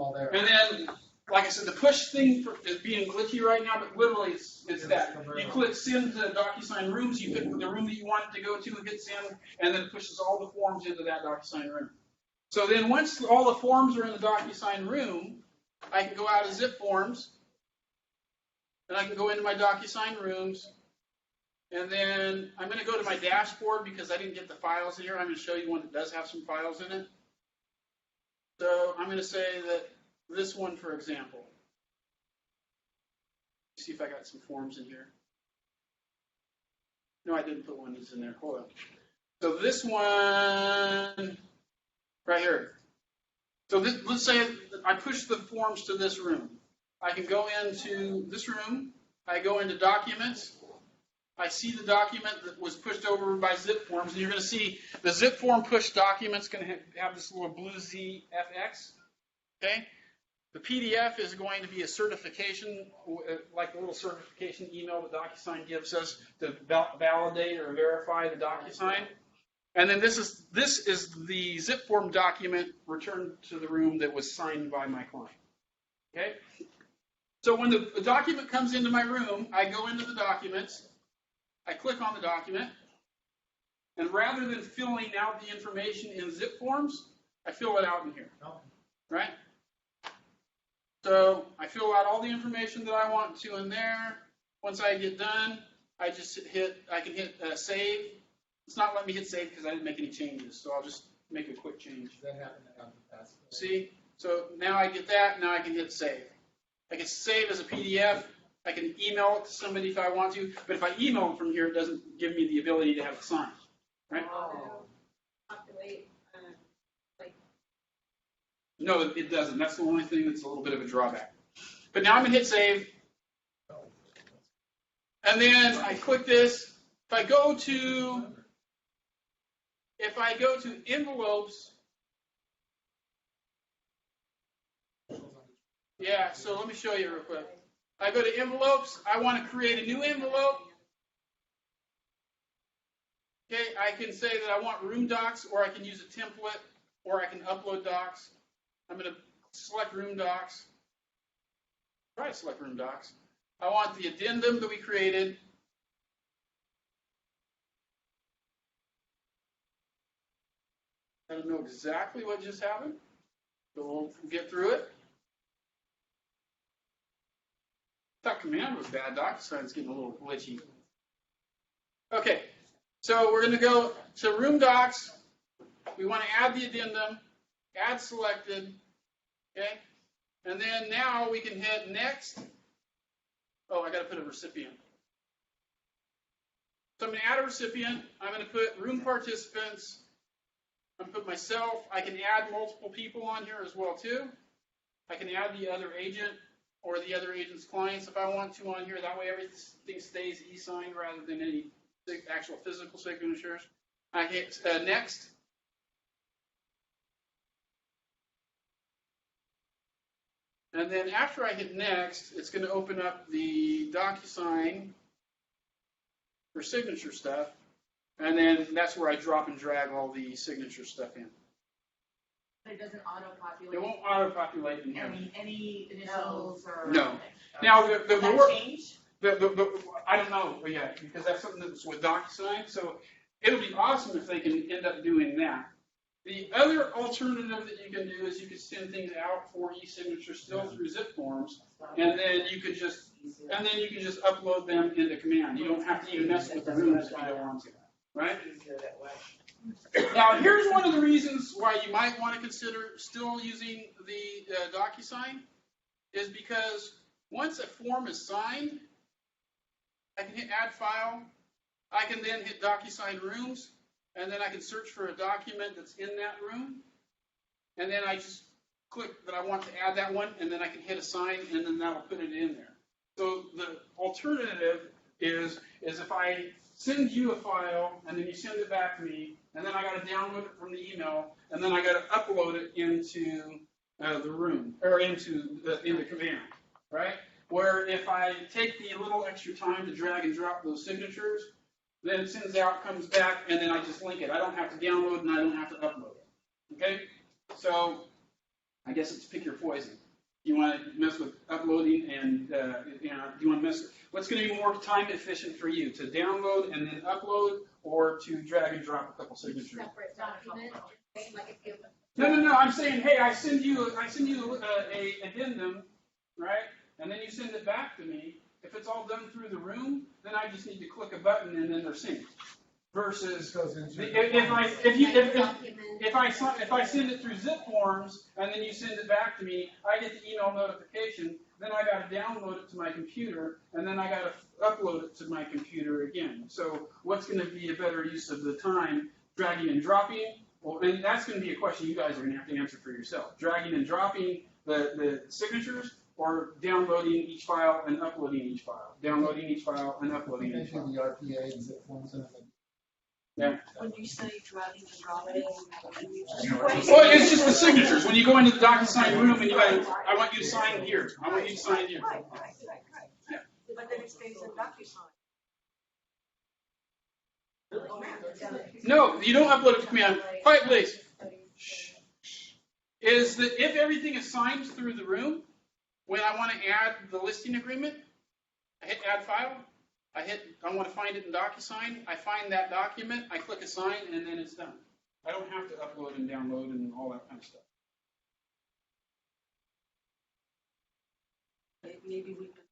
all there. And then, like I said, the push thing is being glitchy right now, but literally it's that. You click send to DocuSign rooms, you pick the room that you want it to go to and hit send, and then it pushes all the forms into that DocuSign room. So then once all the forms are in the DocuSign room, I can go out of zip forms, and I can go into my DocuSign rooms, and then I'm going to go to my dashboard because I didn't get the files in here. I'm going to show you one that does have some files in it. So I'm going to say that this one, for example. Let's see if I got some forms in here. No, I didn't put one that's in there. Hold on. So this one right here. So let's say I push the forms to this room. I can go into this room. I go into documents. I see the document that was pushed over by zip forms, and you're going to see the zip form push document's going to have this little blue ZFX. Okay? The PDF is going to be a certification, like a little certification email that DocuSign gives us to validate or verify the DocuSign. And then this is the zip form document returned to the room that was signed by my client. Okay? So when the document comes into my room, I go into the documents, I click on the document, and rather than filling out the information in zip forms, I fill it out in here. Right? So I fill out all the information that I want to in there. Once I get done, I can hit save. It's not letting me hit save because I didn't make any changes, so I'll just make a quick change. That happened at Calabasas. See? So now I get that, now I can hit save. I can save as a PDF. I can email it to somebody if I want to, but if I email it from here, it doesn't give me the ability to have it signed. Right? No, it doesn't. That's the only thing that's a little bit of a drawback. But now I'm going to hit save. And then I click this. If I go to envelopes, yeah, so let me show you real quick. I go to envelopes. I want to create a new envelope. Okay, I can say that I want room docs, or I can use a template, or I can upload docs. I'm going to select room docs. Try to select room docs. I want the addendum that we created. I don't know exactly what just happened, but we'll get through it. Thought command was bad. DocuSign's getting a little glitchy. Okay, so we're going to go to room docs. We want to add the addendum, add selected, okay? And then now we can hit next. Oh, I got to put a recipient. So I'm going to add a recipient. I'm going to put room participants. I'm going to put myself. I can add multiple people on here as well too. I can add the other agent or the other agent's clients if I want to on here. That way everything stays e-signed rather than any actual physical signatures. I hit next. And then after I hit next, it's going to open up the DocuSign for signature stuff. And then that's where I drop and drag all the signature stuff in. But it doesn't auto-populate? It won't auto-populate in here. Any initials or? No. Now, Will that change? I don't know yet, because that's something that's with DocuSign. So it'll be awesome if they can end up doing that. The other alternative that you can do is you can send things out for e-signature still through zip forms, and then you could just upload them into command. You don't have to even mess with the rooms if you don't want to, right? Now, here's one of the reasons why you might want to consider still using the DocuSign, is because once a form is signed, I can hit Add File. I can then hit DocuSign Rooms, and then I can search for a document that's in that room, and then I just click that I want to add that one, and then I can hit Assign, and then that'll put it in there. So the alternative is if I send you a file, and then you send it back to me, and then I got to download it from the email, and then I got to upload it into the room, or into command, right? Where if I take the little extra time to drag and drop those signatures, then it sends out, comes back, and then I just link it. I don't have to download and I don't have to upload it. Okay? So I guess it's pick your poison. You want to mess with uploading and, you want to mess with, what's going to be more time efficient for you, to download and then upload, or to drag and drop a couple signatures? Separate document, like if you. No, I'm saying, hey, I send you a addendum, right? And then you send it back to me. If it's all done through the room, then I just need to click a button and then they're synced. Versus if I send it through zip forms and then you send it back to me, I get the email notification. Then I got to download it to my computer, and then I got to upload it to my computer again. So what's going to be a better use of the time, dragging and dropping? Well, and that's going to be a question you guys are going to have to answer for yourself. Dragging and dropping the signatures, or downloading each file and uploading each file. Downloading each file and uploading each file. The RPA and zip forms and everything. Yeah. When you say dragging and dropping, Well, it's just the signatures. When you go into the DocuSign room and you go, I want you to sign here. I want you to sign here. Right. Yeah. But then it stays in DocuSign. No, you don't upload it to command. Quiet, please. Shh. Is that if everything is signed through the room, when I want to add the listing agreement, I hit add file. I want to find it in DocuSign. I find that document. I click assign, and then it's done. I don't have to upload and download and all that kind of stuff. Maybe we could.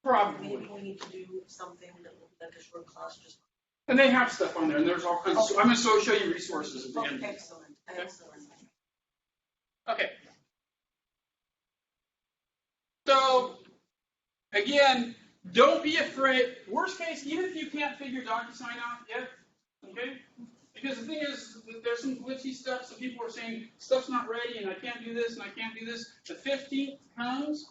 Probably. Maybe we need to do something that will be like a short class just. And they have stuff on there, and there's all kinds. So I'm going to show you resources at the end. Excellent. Okay. So, again, don't be afraid. Worst case, even if you can't figure DocuSign out yet, okay? Because the thing is, there's some glitchy stuff. So people are saying stuff's not ready, and I can't do this, and I can't do this. The 15th comes.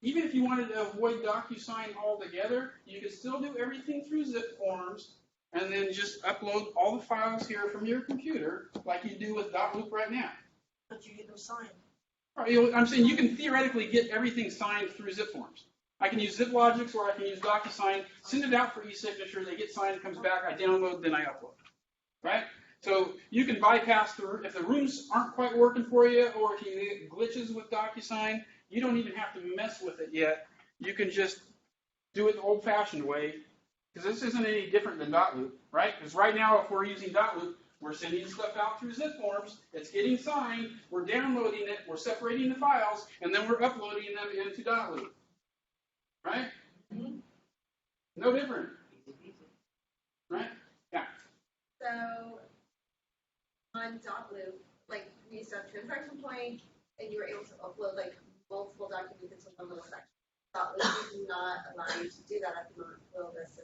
Even if you wanted to avoid DocuSign altogether, you could still do everything through zip forms, and then just upload all the files here from your computer, like you do with .loop right now. But you get them signed. I'm saying you can theoretically get everything signed through zip forms. I can use ZipLogix, or I can use DocuSign, send it out for e-signature, they get signed, it comes back, I download, then I upload. Right? So you can bypass if the rooms aren't quite working for you, or if you get glitches with DocuSign, you don't even have to mess with it yet. You can just do it the old-fashioned way, because this isn't any different than .loop, right? Because right now, if we're using .loop, we're sending stuff out through zip forms, it's getting signed, we're downloading it, we're separating the files, and then we're uploading them into .loop. Right? Mm-hmm. No different. Right? Yeah. So, on .loop, like, we used to have transaction point, and you were able to upload, like, multiple documents into one little section. .loop does not allow you to do that at the moment. Will this?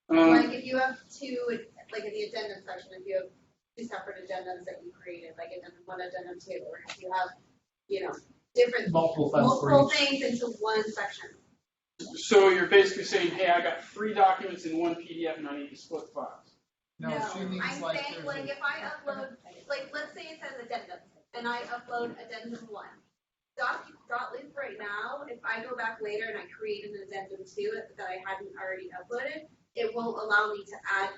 Like if you have two, like in the addendum section, if you have two separate addendums that you created, like addendum 1, addendum 2, or if you have, different multiple things into one section. So you're basically saying, hey, I got 3 documents in one PDF and I need to split the files. No, she means I'm like saying, like if I upload, like let's say it says addendum, and I upload addendum 1. .loop right now, if I go back later and I create an addendum 2 that I hadn't already uploaded, it won't allow me to add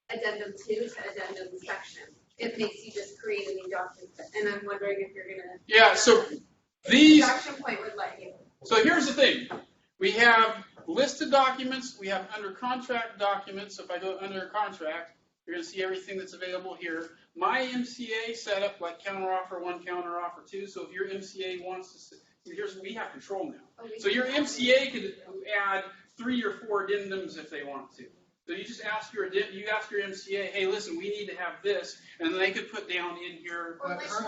addendum 2 to addendum section. It makes you just create a new document, and I'm wondering if you're gonna. Yeah. So these. Transaction point would let you. So here's the thing: we have listed documents, we have under contract documents. So if I go under contract, you're going to see everything that's available here. My MCA set up like counteroffer 1, counteroffer 2. So if your MCA wants to, we have control now. So your MCA could add 3 or 4 addendums if they want to. So you just ask your MCA, hey, listen, we need to have this, and then they could put down in here. Well, like I also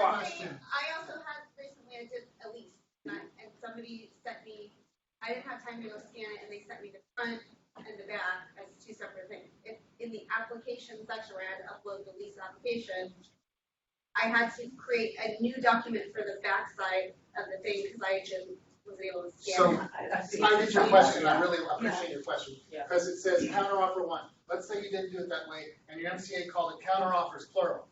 had recently, I did a lease, and somebody sent me. I didn't have time to go scan it, and they sent me the front and the back as 2 separate things. In the application section where I had to upload the lease application, I had to create a new document for the back side of the thing because I was able to scan it. So, I get your question. I really appreciate your question. Because it says counteroffer 1. Let's say you didn't do it that way, and your MCA called it counteroffers, plural.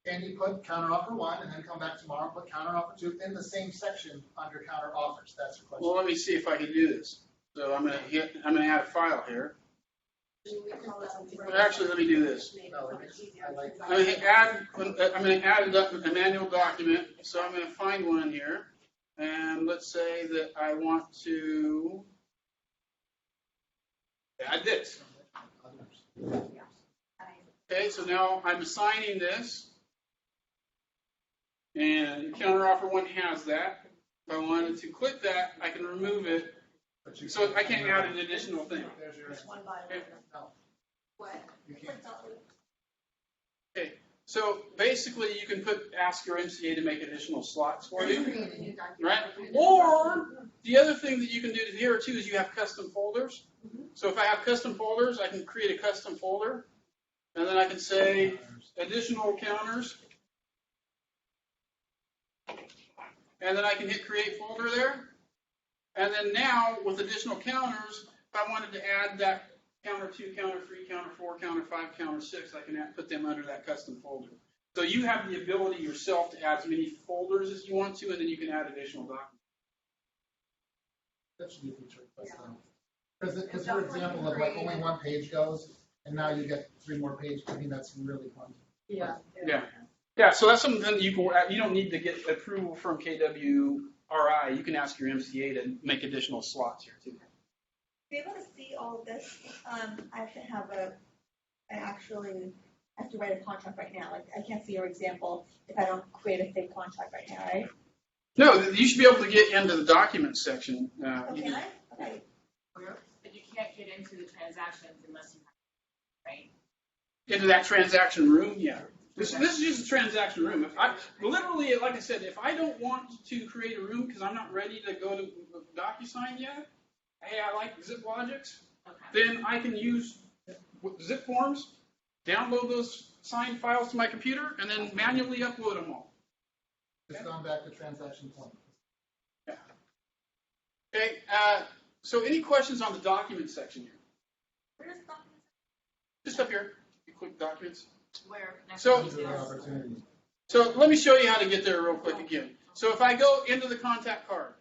Can you put counteroffer 1 and then come back tomorrow and put counteroffer 2 in the same section under counteroffers? That's the question. Well, let me see if I can do this. So I'm going to add a file here. Actually, let me do this. No, I like that. I'm going to add a manual document. So I'm going to find one here. And let's say that I want to add this. Okay, so now I'm assigning this. And counteroffer one has that. If I wanted to click that, I can remove it. So I can't add an additional thing. There's your. Okay. No, What? you can't. Okay, so basically you can ask your MCA to make additional slots for you, Create a new document. right? Or the other thing that you can do here too is you have custom folders. So if I have custom folders, I can create a custom folder, and then I can say additional counters, and then I can hit create folder there. And then now with additional counters, if I wanted to add that counter 2, counter 3, counter 4, counter 5, counter 6, I can put them under that custom folder. So you have the ability yourself to add as many folders as you want to, and then you can add additional documents. That should be a feature request then. Because for example, of like only one page goes, and now you get 3 more pages, I mean, that's really fun. Yeah, so that's something that you don't need to get approval from KWRI. You can ask your MCA to make additional slots here too. To be able to see all of this, I have to have I actually have to write a contract right now. Like, I can't see your example if I don't create a fake contract right now, right? No, you should be able to get into the documents section. Okay, okay. But you can't get into the transactions unless you have, right? Into that transaction room, yeah. This is just a transaction room. Literally, like I said, if I don't want to create a room because I'm not ready to go to DocuSign yet, hey, I like ZipLogics, then I can use zip forms, download those signed files to my computer, and then manually upload them all. Just going back to transaction point. Yeah. Okay, so any questions on the document section here? Where does documents? Just up here, you click documents. Where? So- These are the opportunities. So let me show you how to get there real quick again. So if I go into the contact card,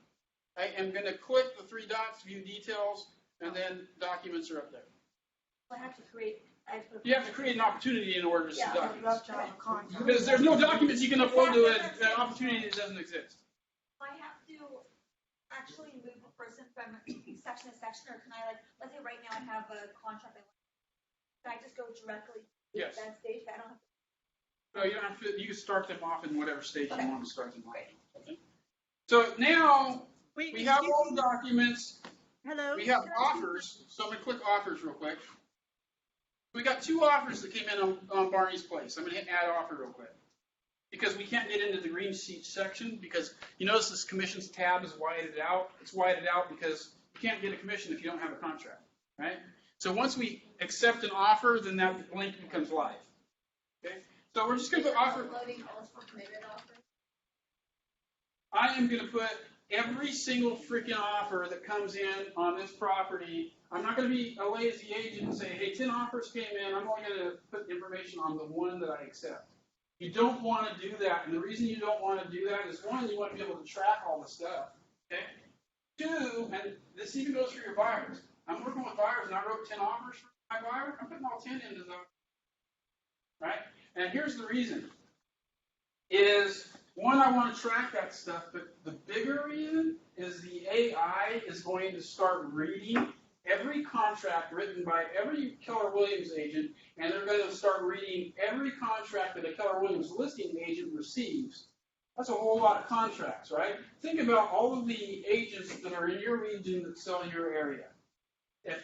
I am going to click the 3 dots, view details, and then documents are up there. I have to create. You have to create an opportunity in order to see Yeah, I documents. love to have a contract. Because there's no documents you can upload to an opportunity that doesn't exist. I have to actually move a person from section to section, or can I, like, let's say right now I have a contract, can I just go directly to Yes. that stage? I don't have to. No, you don't have to. You can start them off in whatever stage you want to start them off. Okay. So now we have all the documents. Hello? We have offers. So I'm going to click offers real quick. We got 2 offers that came in on Barney's place. I'm going to hit add offer real quick. Because we can't get into the green sheet section because you notice this commissions tab is whited out. It's whited out because you can't get a commission if you don't have a contract, right? So once we accept an offer, then that link becomes live. Okay? So we're just going to put offer. Uploading also committed offers. I am going to put every single freaking offer that comes in on this property. I'm not going to be a lazy agent and say, hey, 10 offers came in. I'm only going to put information on the one that I accept. You don't want to do that. And the reason you don't want to do that is, 1, you want to be able to track all the stuff. Okay? 2, and this even goes for your buyers. I'm working with buyers and I wrote 10 offers for my buyer. I'm putting all 10 into the, right? And here's the reason. Is 1, I want to track that stuff, but the bigger reason is the AI is going to start reading every contract written by every Keller Williams agent, and they're going to start reading every contract that a Keller Williams listing agent receives. That's a whole lot of contracts, right? Think about all of the agents that are in your region that sell in your area. If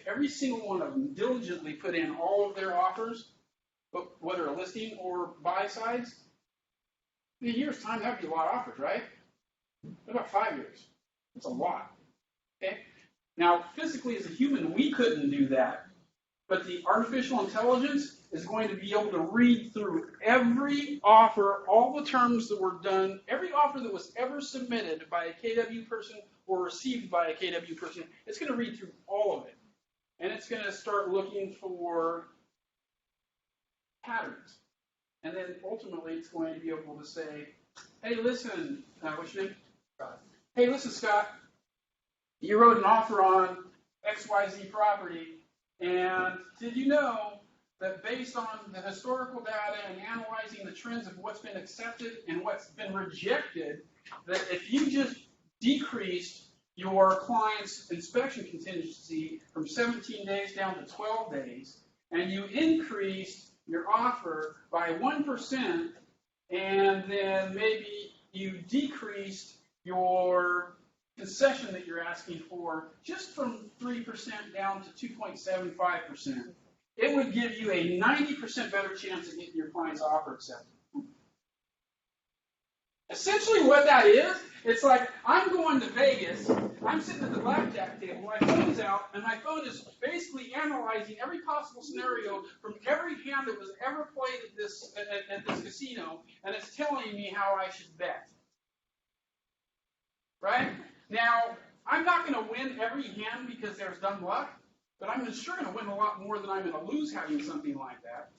every single one of them diligently put in all of their offers, whether a listing or buy sides, in a year's time, that'd be a lot of offers, right? What about 5 years? It's a lot. Okay? Now, physically as a human, we couldn't do that. But the artificial intelligence is going to be able to read through every offer, all the terms that were done, every offer that was ever submitted by a KW person or received by a KW person. It's going to read through all of it. And it's going to start looking for patterns. And then ultimately it's going to be able to say, hey, listen, what's your name? Scott. Hey, listen, Scott, you wrote an offer on XYZ property. And did you know that based on the historical data and analyzing the trends of what's been accepted and what's been rejected, that if you just decreased your client's inspection contingency from 17 days down to 12 days, and you increased your offer by 1%, and then maybe you decreased your concession that you're asking for just from 3% down to 2.75%, it would give you a 90% better chance of getting your client's offer accepted. Essentially what that is, it's like I'm going to Vegas, I'm sitting at the blackjack table, my phone's out, and my phone is basically analyzing every possible scenario from every hand that was ever played at this casino, and it's telling me how I should bet. Right? Now, I'm not going to win every hand because there's dumb luck, but I'm sure going to win a lot more than I'm going to lose having something like that.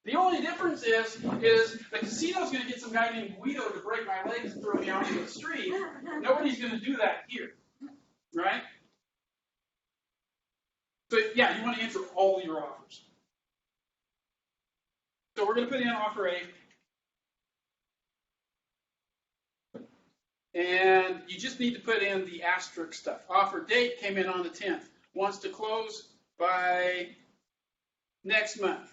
The only difference is the casino's going to get some guy named Guido to break my legs and throw me out into the street. Nobody's going to do that here, right? So yeah, you want to answer all your offers. So we're going to put in offer A. And you just need to put in the asterisk stuff. Offer date came in on the 10th. Wants to close by next month.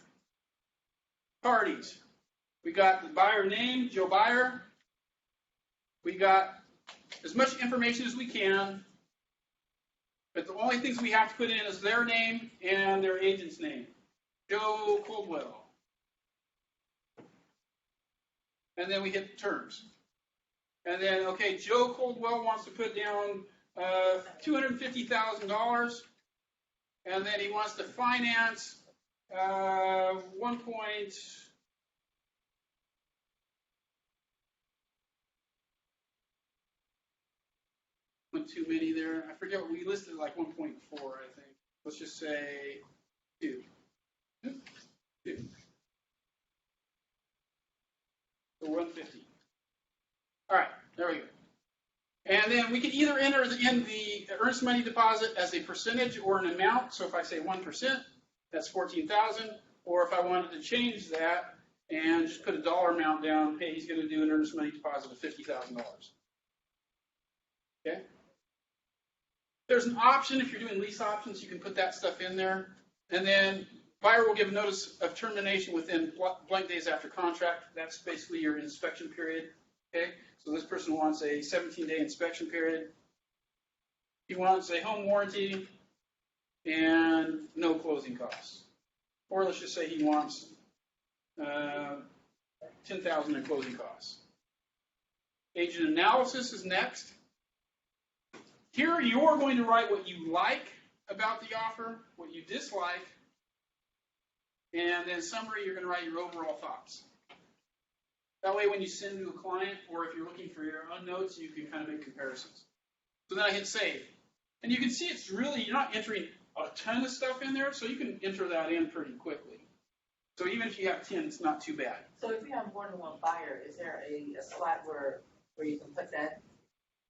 Parties. We got the buyer name, Joe Buyer. We got as much information as we can. But the only things we have to put in is their name and their agent's name. Joe Coldwell. And then we hit the terms. And then, okay, Joe Coldwell wants to put down $250,000, and then he wants to finance 1 point. Went too many there. I forget what we listed, like 1.4, I think. Let's just say 2. 2. So 150. All right, there we go. And then we can either enter in the earnest money deposit as a percentage or an amount. So if I say 1%, that's $14,000. Or if I wanted to change that and just put a dollar amount down, hey, he's going to do an earnest money deposit of $50,000. Okay. There's an option if you're doing lease options, you can put that stuff in there. And then buyer will give a notice of termination within blank days after contract. That's basically your inspection period. Okay. So this person wants a 17-day inspection period. He wants a home warranty and no closing costs. Or let's just say he wants $10,000 in closing costs. Agent analysis is next. Here you're going to write what you like about the offer, what you dislike, and then summary, you're going to write your overall thoughts. That way when you send to a client, or if you're looking for your own notes, you can kind of make comparisons. So then I hit save. And you can see it's really, you're not entering a ton of stuff in there, so you can enter that in pretty quickly. So even if you have 10, it's not too bad. So if you have more than one buyer, is there a slot where you can put that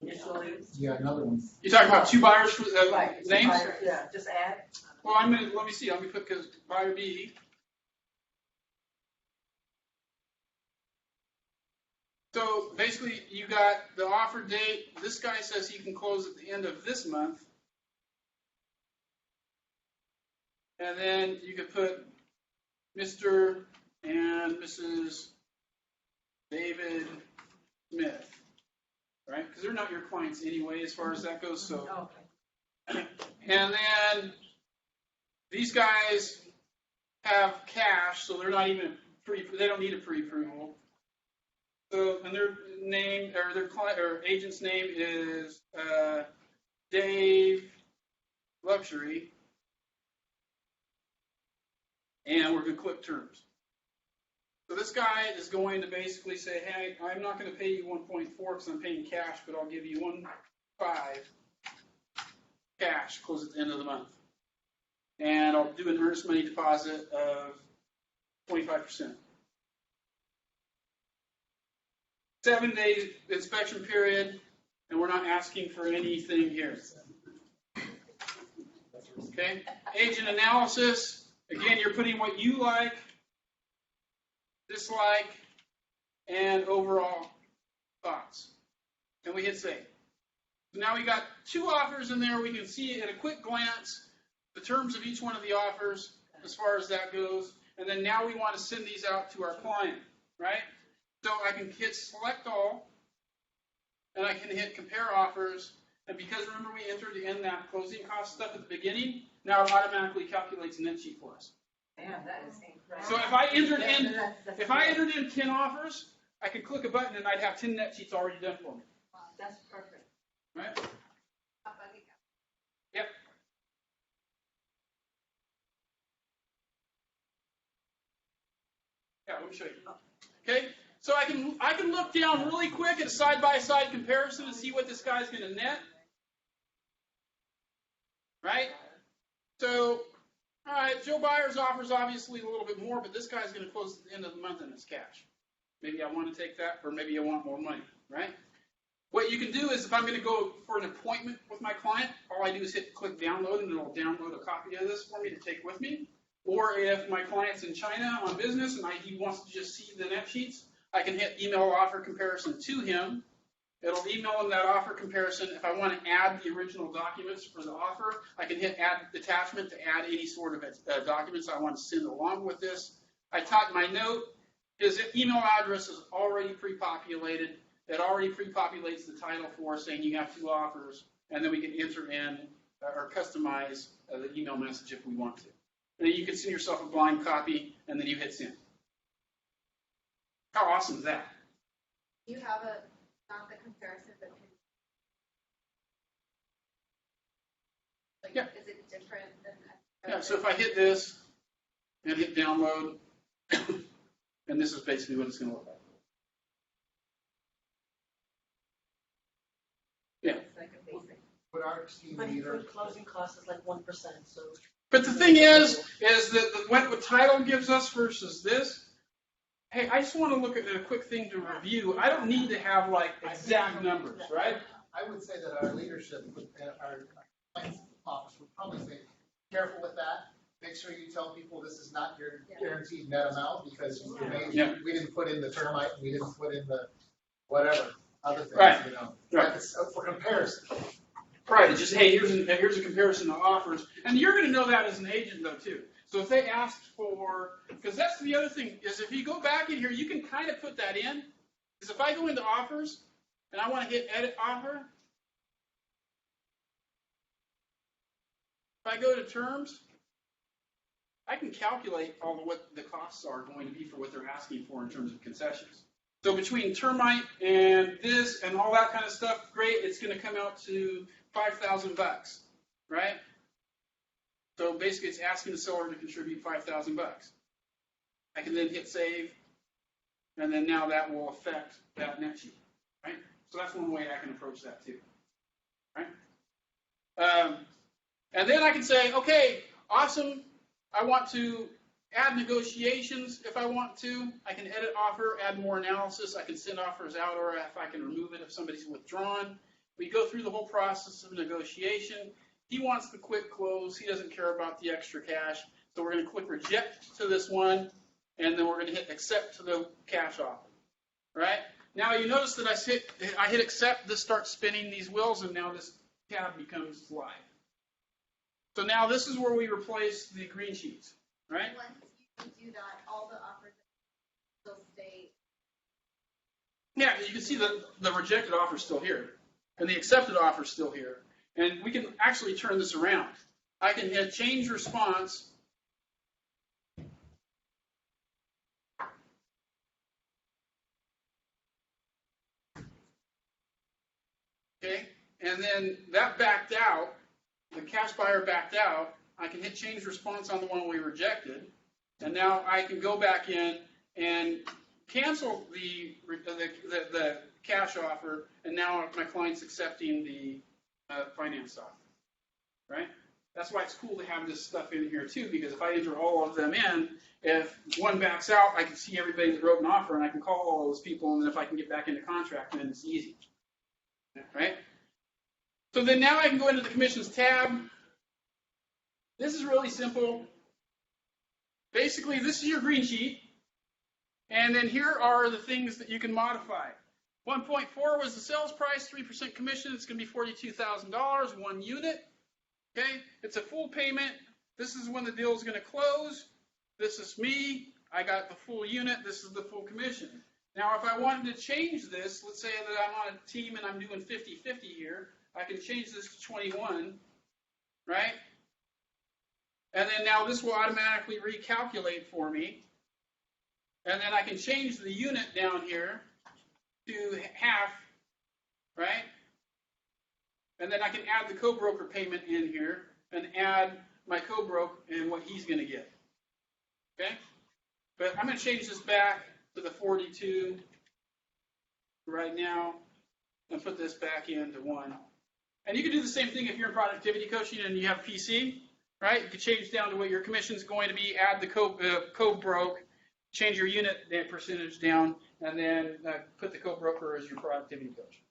initially? Yeah, another one. You're talking about 2 buyers for Right. names? Buyer, yeah, just add. Well, let me see. Let me put buyer B. So basically, you got the offer date. This guy says he can close at the end of this month. And then you could put Mr. and Mrs. David Smith, right? Because they're not your clients anyway as far as that goes. So, Okay. and then these guys have cash, so they're not even they don't need a pre-approval. So, and their name or their client or agent's name is Dave Luxury, and we're going to click terms. So this guy is going to basically say, hey, I'm not going to pay you 1.4 because I'm paying cash, but I'll give you 1.5 cash, close at the end of the month, and I'll do an earnest money deposit of 25%. 7-day inspection period, and we're not asking for anything here. Okay, agent analysis, again, you're putting what you like, dislike, and overall thoughts. And we hit save. So now we got 2 offers in there. We can see at a quick glance the terms of each one of the offers as far as that goes. And then now we want to send these out to our client, right? So I can hit select all, and I can hit compare offers. And because remember we entered in that closing cost stuff at the beginning, now it automatically calculates a net sheet for us. Damn, that is incredible. So if I entered in 10 offers, I could click a button and I'd have 10 net sheets already done for me. That's perfect. Right? Yep. Yeah, let me show you. Okay, so I can look down really quick at a side-by-side comparison and see what this guy's going to net. Right? So, all right, Joe Byers offers obviously a little bit more, but this guy's going to close at the end of the month in his cash. Maybe I want to take that, or maybe I want more money, right? What you can do is if I'm going to go for an appointment with my client, all I do is hit click download, and it'll download a copy of this for me to take with me. Or if my client's in China on business and he wants to just see the net sheets, I can hit email offer comparison to him. It'll email him that offer comparison. If I want to add the original documents for the offer, I can hit add attachment to add any sort of documents I want to send along with this. I type my note. His email address is already pre-populated. It already pre-populates the title for us saying you have 2 offers, and then we can enter in or customize the email message if we want to. And then you can send yourself a blind copy, and then you hit send. How awesome is that? You have not the comparison, but Yeah. Is it different than that? Yeah, so if I hit this and hit download, and this is basically what it's going to look like. Yeah. It's like a basic. But our team But leader. for closing cost is like 1%, so. But the thing is that what title gives us versus this, hey, I just want to look at a quick thing to review. I don't need to have like exact numbers, right? I would say that our leadership, our compliance office would probably say, careful with that. Make sure you tell people this is not your guaranteed net amount because we didn't put in the termite, we didn't put in the whatever other things, Right. you know. Right. It's for comparison. Right, it's just, hey, here's a comparison of offers. And you're going to know that as an agent, though, too. So if they ask for, because that's the other thing, is if you go back in here, you can kind of put that in. Because if I go into offers, and I want to hit edit offer, if I go to terms, I can calculate all of what the costs are going to be for what they're asking for in terms of concessions. So between termite and this and all that kind of stuff, great, it's going to come out to $5,000, right? So basically it's asking the seller to contribute $5,000. I can then hit save, and then now that will affect that net sheet, right? So that's one way I can approach that too, right? And then I can say, okay, awesome, I want to add negotiations if I want to. I can edit offer, add more analysis. I can send offers out, or if I can remove it if somebody's withdrawn. We go through the whole process of negotiation. He wants the quick close. He doesn't care about the extra cash. So we're going to click reject to this one, and then we're going to hit accept to the cash offer. Right? Now you notice that I hit accept. This starts spinning these wheels, and now this tab becomes live. So now this is where we replace the green sheets. Right? Once you do that, all the offers will stay. Yeah, you can see the rejected offer is still here, and the accepted offer is still here. And we can actually turn this around. I can hit change response. Okay, and then that backed out. The cash buyer backed out. I can hit change response on the one we rejected, and now I can go back in and cancel the cash offer, and now my client's accepting the finance offer, right? That's why it's cool to have this stuff in here too, because if I enter all of them in, if one backs out, I can see everybody that wrote an offer, and I can call all those people, and then if I can get back into contract, then it's easy, right? So then now I can go into the commissions tab. This is really simple. Basically, this is your green sheet. And then here are the things that you can modify. 1.4 was the sales price, 3% commission. It's going to be $42,000, 1 unit. Okay, it's a full payment. This is when the deal is going to close. This is me. I got the full unit. This is the full commission. Now, if I wanted to change this, let's say that I'm on a team and I'm doing 50-50 here, I can change this to 21, right? And then now this will automatically recalculate for me. And then I can change the unit down here to half, right? And then I can add the co-broker payment in here and add my co-broke and what he's going to get. Okay? But I'm going to change this back to the 42 right now and put this back into 1. And you can do the same thing if you're in productivity coaching and you have PC, right? You can change down to what your commission is going to be, add the co-broke, change your unit percentage down, and then put the co-broker as your productivity coach,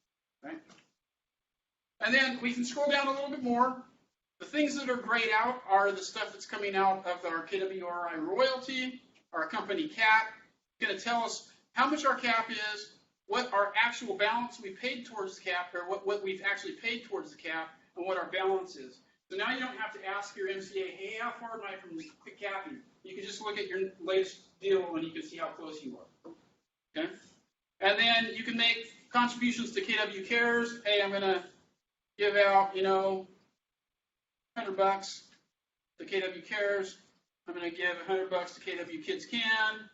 right? And then we can scroll down a little bit more. The things that are grayed out are the stuff that's coming out of our KWRI royalty, our company cap. It's going to tell us how much our cap is, what our actual balance we paid towards the cap, or what we've actually paid towards the cap, and what our balance is. So now you don't have to ask your MCA, hey, how far am I from quick capping? You can just look at your latest deal and you can see how close you are. Okay? And then you can make contributions to KW Cares. Hey, I'm going to give out, $100 to KW Cares. I'm going to give $100 to KW Kids Can.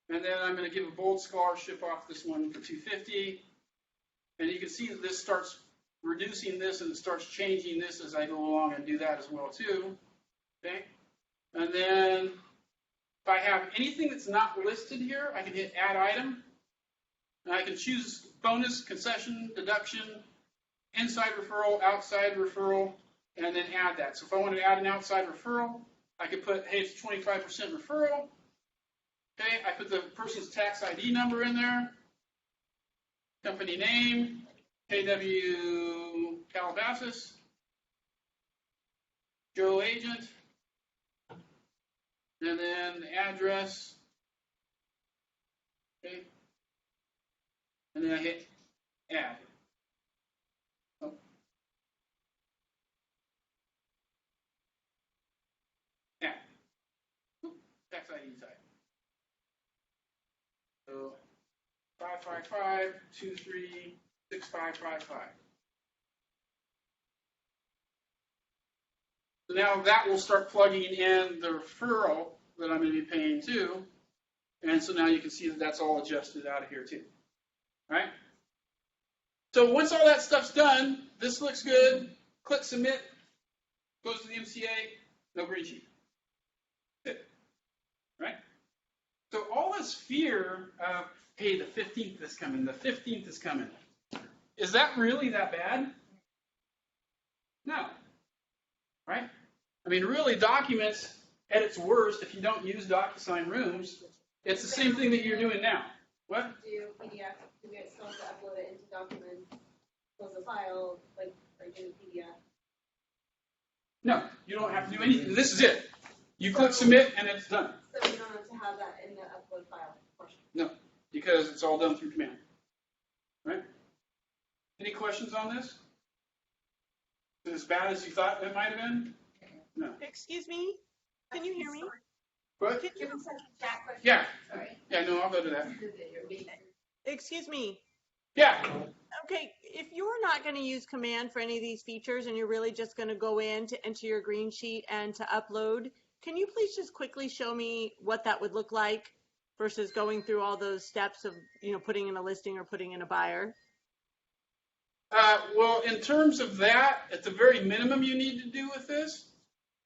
And then I'm going to give a bold scholarship off this one for $250. And you can see that this starts reducing this and it starts changing this as I go along and do that as well too. Okay? And then if I have anything that's not listed here, I can hit add item. And I can choose bonus, concession, deduction, inside referral, outside referral, and then add that. So if I wanted to add an outside referral, I could put, hey, it's 25% referral. Okay, I put the person's tax ID number in there, company name, KW Calabasas, Joe Agent, and then the address. Okay. And then I hit add. Oh. Add. Tax ID type. So 555-23-6555. So now that will start plugging in the referral that I'm going to be paying too. And so now you can see that that's all adjusted out of here too. Right? So once all that stuff's done, this looks good. Click submit. Goes to the MCA. No green sheet. Good. Right? So all this fear of, hey, the 15th is coming, the 15th is coming. Is that really that bad? No. Right? I mean, really, documents, at its worst, if you don't use DocuSign rooms, it's the same thing that you're doing now. What? Do PDF, do we still have to upload it into documents, close the file, like do PDF? No, you don't have to do anything. This is it. You click submit and it's done. So we don't have to have that in the upload file portion? No, because it's all done through command. Right? Any questions on this? Is it as bad as you thought it might have been? No. Excuse me? Can you hear me? What? Can you, Yeah. Yeah, no, I'll go to that. excuse me. Yeah. Okay, if you're not going to use command for any of these features and you're really just going to go in to enter your green sheet and to upload, can you please just quickly show me what that would look like versus going through all those steps of, putting in a listing or putting in a buyer? Well, in terms of that, at the very minimum you need to do with this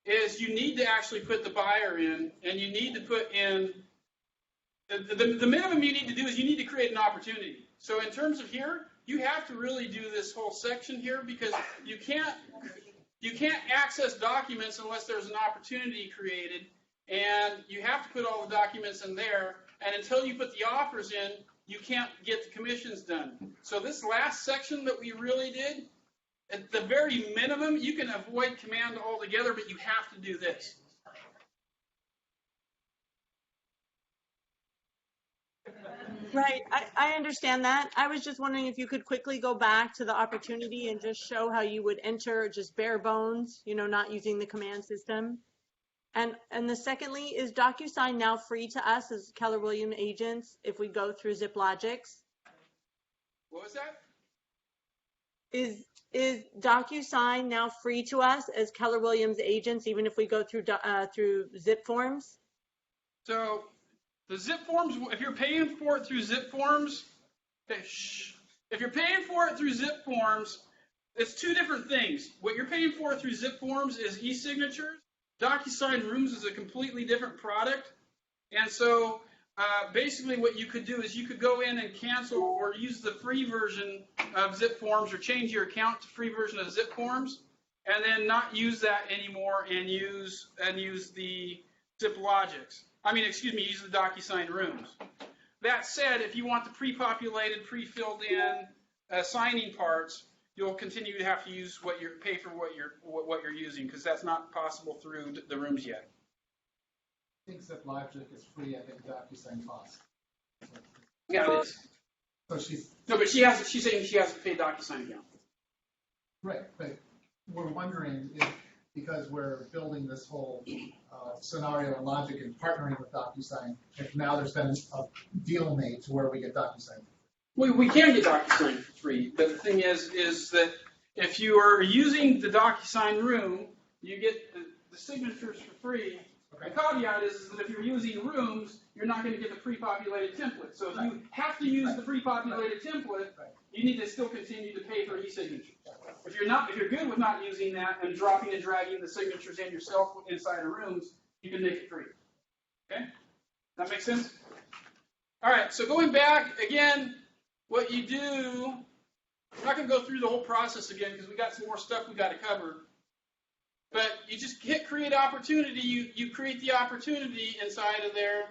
is you need to actually put the buyer in, and you need to put in, the minimum you need to do is you need to create an opportunity. So in terms of here, you have to really do this whole section here because you can't access documents unless there's an opportunity created, and you have to put all the documents in there, and until you put the offers in, you can't get the commissions done. So this last section that we really did, at the very minimum, you can avoid command altogether, but you have to do this. Right, I understand that. I was just wondering if you could quickly go back to the opportunity and just show how you would enter just bare bones, not using the command system. And the secondly, is DocuSign now free to us as Keller Williams agents if we go through ZipLogix? What was that? Is DocuSign now free to us as Keller Williams agents, even if we go through Zip Forms? So the Zip Forms, if you're paying for it through Zip Forms, okay, if you're paying for it through Zip Forms, it's two different things. What you're paying for through Zip Forms is e-signatures. DocuSign Rooms is a completely different product. And so basically what you could do is you could go in and cancel or use the free version of Zip Forms or change your account to free version of Zip Forms and then not use that anymore and use the ZipLogix. Use the DocuSign Rooms. That said, if you want the pre-populated, pre-filled in signing parts, you'll continue to have to use pay for what you're using because that's not possible through the Rooms yet. I think ZipLogix is free. I think DocuSign costs. Yeah, it is. So she's No, but she's saying she has to pay DocuSign account. right, but we're wondering if, because we're building this whole scenario and logic and partnering with DocuSign, if now there's been a deal made to where we get DocuSign. We can get DocuSign for free, but the thing is that if you are using the DocuSign Room, you get the signatures for free. Okay. The caveat is that if you're using Rooms, you're not going to get the pre-populated template. So if you have to use the pre-populated template, you need to still continue to pay for e-signatures. If you're good with not using that and dropping and dragging the signatures in yourself inside of Rooms, you can make it free. Okay? That make sense? All right, so going back again, what you do, I'm not going to go through the whole process again because we got some more stuff we got to cover. But you just hit create opportunity, you create the opportunity inside of there,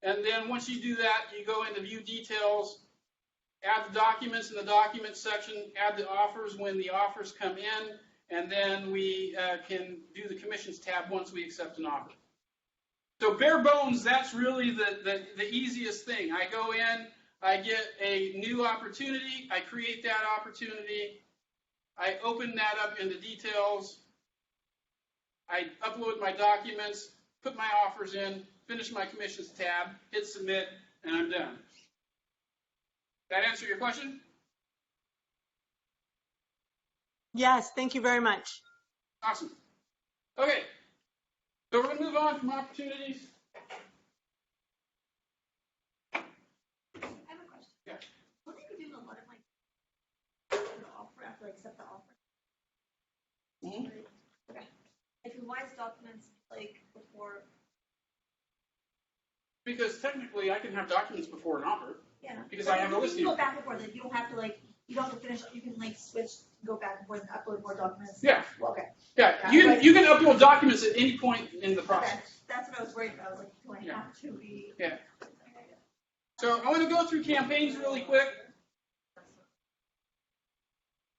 and then once you do that, you go into view details, add the documents in the documents section, add the offers when the offers come in, and then we can do the commissions tab once we accept an offer. So bare bones, that's really the easiest thing. I go in, I get a new opportunity, I create that opportunity, I open that up into details, I upload my documents, put my offers in, finish my commissions tab, hit submit, and I'm done. That answer your question? Yes, thank you very much. Awesome. Okay, so we're going to move on from opportunities. I have a question. Yeah. What do you do a lot of the offer after I accept the offer? Mm-hmm. Okay. Like, why is documents before? Because technically I can have documents before an offer. Yeah. Because I have a listing. You go back and forth. You don't have to you don't have to finish. You can switch, go back and forth, and upload more documents. Yeah. Well, okay. Yeah. You can upload documents at any point in the process. Okay. That's what I was worried about. I was like, do I have to be? Yeah. So I want to go through campaigns really quick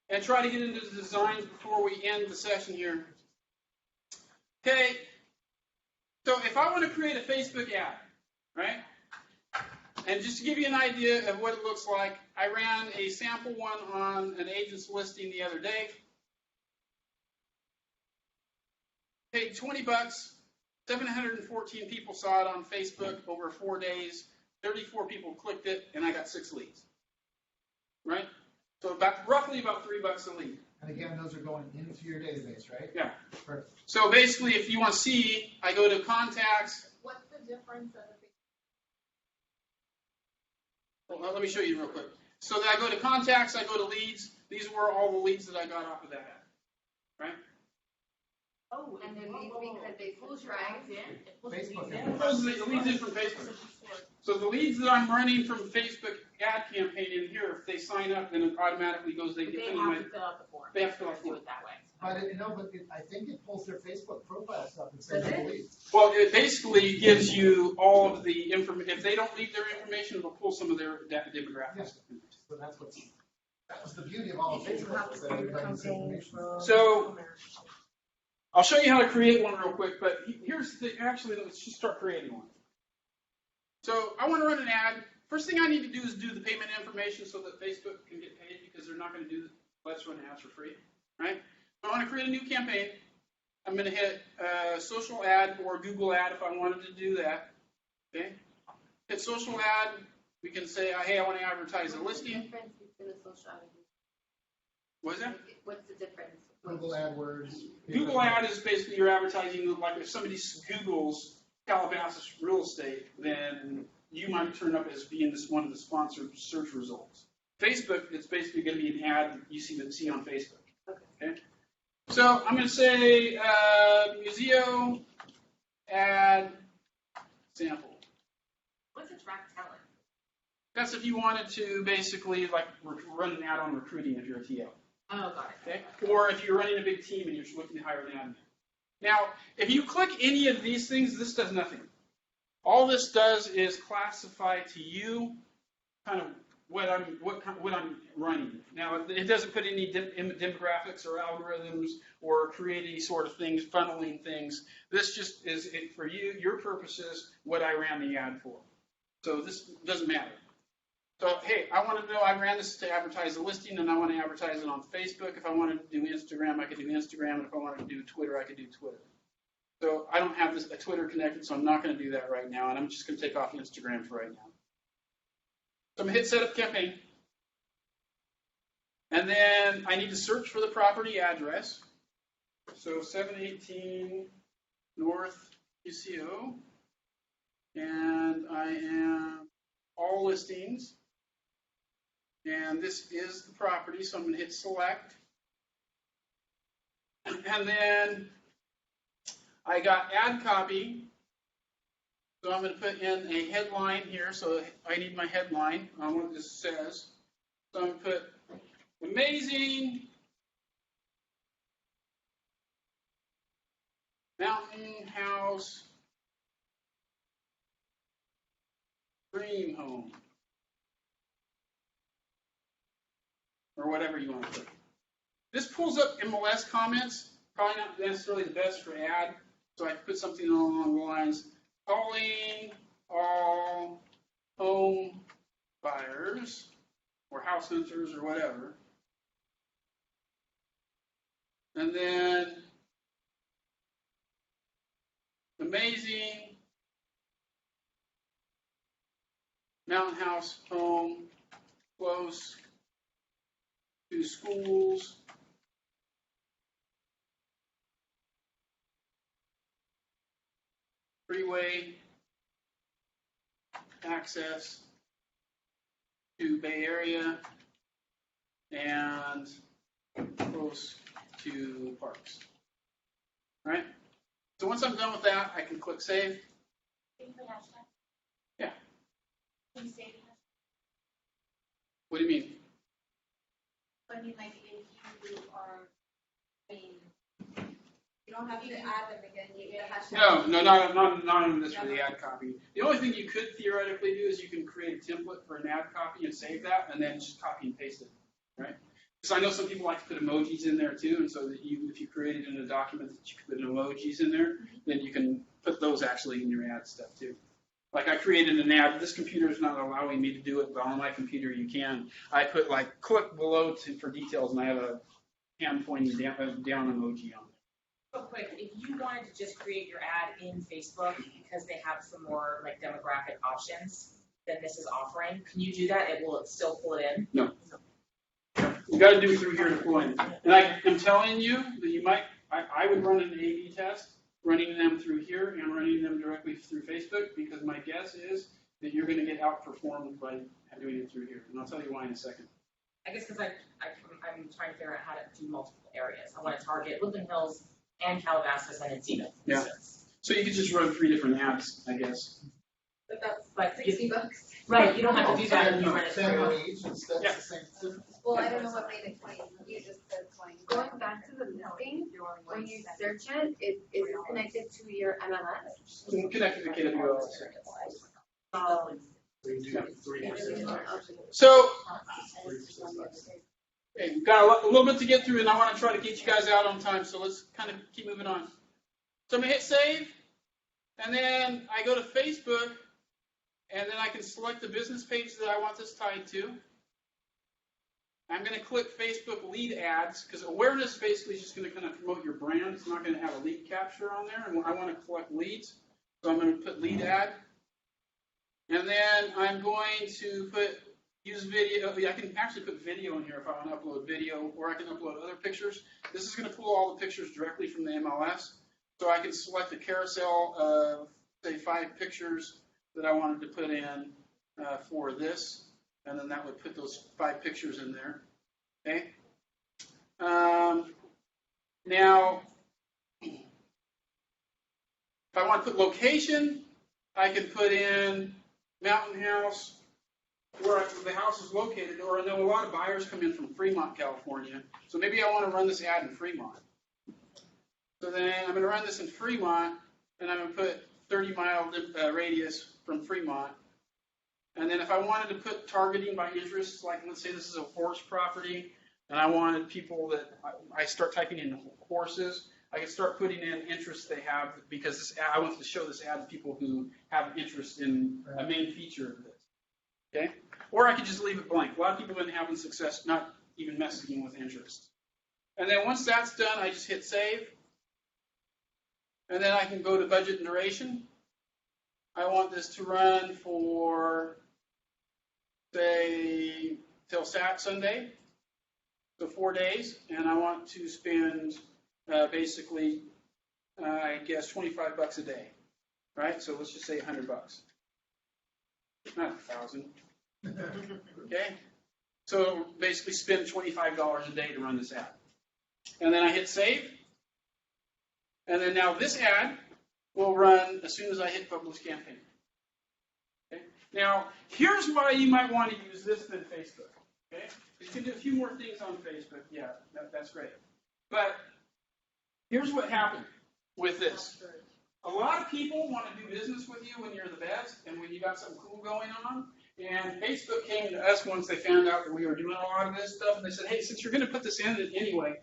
and try to get into the designs before we end the session here. Okay. So if I want to create a Facebook ad, right? And just to give you an idea of what it looks like, I ran a sample one on an agent's listing the other day. Paid $20, 714 people saw it on Facebook over 4 days, 34 people clicked it, and I got 6 leads. Right? So roughly about $3 a lead. And again, those are going into your database, right? Yeah. Perfect. So basically, if you want to see, I go to contacts. What's the difference of Well, let me show you real quick. So then I go to contacts, I go to leads. These were all the leads that I got off of that ad, right? Oh, and then because they pull your ads in, it pulls Facebook the is- leads Those are the leads in from Facebook. So the leads that I'm running from Facebook ad campaign in here, if they sign up, then it automatically goes. They in. get They in have my. to fill out the form. They have to fill out the Do form. it that way. I think it pulls their Facebook profile stuff and sends Does them it? the leads. Well, it basically gives you all of the information. If they don't leave their information, it'll pull some of their demographics. Yes. So that's what's That was the beauty of all of Facebook, was that everybody gets information. So I'll show you how to create one real quick, but here's the, actually, let's just start creating one. So I want to run an ad. First thing I need to do is do the payment information so that Facebook can get paid because they're not going to do let's run ads for free, right? So I want to create a new campaign. I'm going to hit social ad or Google ad if I wanted to do that. Okay. Hit social ad. We can say, hey, I want to advertise a listing. What's the difference between a social ad and What is that? what's the difference? Google AdWords. Google ad is basically you're advertising, like if somebody Googles Calabasas real estate, then you might turn up as being one of the sponsored search results. Facebook, it's basically going to be an ad that you see on Facebook. Okay. So I'm going to say Museo ad sample. What's a track talent? That's if you wanted to basically like run an ad on recruiting if you're a TL. Oh, got it. Okay? Or if you're running a big team and you're just looking to hire an admin. Now, if you click any of these things, this does nothing. All this does is classify to you kind of what I'm running. Now, it doesn't put any demographics or algorithms or create any sort of things, funneling things. This just is it for you, your purposes, what I ran the ad for. So this doesn't matter. So, hey, I want to know I ran this to advertise a listing, and I want to advertise it on Facebook. If I wanted to do Instagram, I could do Instagram. And if I wanted to do Twitter, I could do Twitter. So I don't have a Twitter connected, so I'm not going to do that right now, and I'm just going to take off Instagram for right now. So I'm going to hit Setup Campaign. And then I need to search for the property address. So 718 North UCO. And I am all listings. And this is the property, so I'm going to hit Select. And then I got Ad Copy. So I'm going to put in a headline here. So I need my headline on what this says. So I'm going to put amazing mountain house dream home. Or whatever you want to put. This pulls up MLS comments. Probably not necessarily the best for ad. So I can put something along the lines. Calling all home buyers or house hunters or whatever. And then amazing mountain house home close to schools. Freeway access to Bay Area and close to parks. All right? So once I'm done with that, I can click Save. Can you put hashtag? Yeah. Can you save hashtag? What do you mean? I mean, like, if you are, you don't have to add them again, you get a hashtag. No, not on this for the ad copy. The only thing you could theoretically do is you can create a template for an ad copy and save that, and then just copy and paste it, right? Because I know some people like to put emojis in there too, and so that if you create it in a document that you can put emojis in there, then you can put those actually in your ad stuff too. Like I created an ad. This computer is not allowing me to do it, but on my computer you can. I put like click below for details, and I have a hand pointing down emoji on it. Real quick, if you wanted to just create your ad in Facebook because they have some more like demographic options than this is offering, can you do that? It will still pull it in? No. You got to do it through here to pull in. And I am telling you that I would run an A/B test, running them through here and running them directly through Facebook, because my guess is that you're going to get outperformed by doing it through here. And I'll tell you why in a second. I guess because I'm trying to figure out how to do multiple areas. I want to target Woodland Hills and Calabasas and Encino, for Yeah. instance. So you could just run 3 different ads, I guess. But that's But $60. right, you don't have to do that when you run it Same through. on each, that's Yeah. the same difference. Well, I don't know what made it 20, you just said 20. Going back to the listing, when you search it, is it connected to your MLS? Connected to KWL. Oh. So you do 3%. So Okay, we've got a little bit to get through, and I want to try to get you guys out on time, so let's kind of keep moving on. So I'm going to hit save, and then I go to Facebook, and then I can select the business page that I want this tied to. I'm going to click Facebook lead ads, because awareness basically is just going to kind of promote your brand. It's not going to have a lead capture on there, and I want to collect leads, so I'm going to put lead ad. And then I'm going to use video. I can actually put video in here if I want to upload video, or I can upload other pictures. This is going to pull all the pictures directly from the MLS. So I can select a carousel of, say, 5 pictures that I wanted to put in for this, and then that would put those 5 pictures in there. Okay. Now, if I want to put location, I can put in Mountain House, where the house is located, or I know a lot of buyers come in from Fremont, California, so maybe I want to run this ad in Fremont. So then I'm going to run this in Fremont, and I'm going to put 30-mile radius from Fremont. And then if I wanted to put targeting by interest, like let's say this is a horse property, and I wanted people that I start typing in horses, I can start putting in interests they have, because this ad, I want to show this ad to people who have interest in a main feature of this. Okay? Or I could just leave it blank. A lot of people have been having success not even messaging with interest. And then once that's done, I just hit save. And then I can go to budget and duration. I want this to run for, say, till Sunday, so 4 days. And I want to spend basically, I guess, $25 a day, right? So let's just say $100. Not 1,000. Okay? So basically spend $25 a day to run this ad. And then I hit save. And then now this ad will run as soon as I hit publish campaign. Okay? Now, here's why you might want to use this than Facebook. Okay? You can do a few more things on Facebook. Yeah, that's great. But here's what happened with this. A lot of people want to do business with you when you're the best and when you got something cool going on. And Facebook came to us once they found out that we were doing a lot of this stuff. And they said, hey, since you're going to put this in anyway,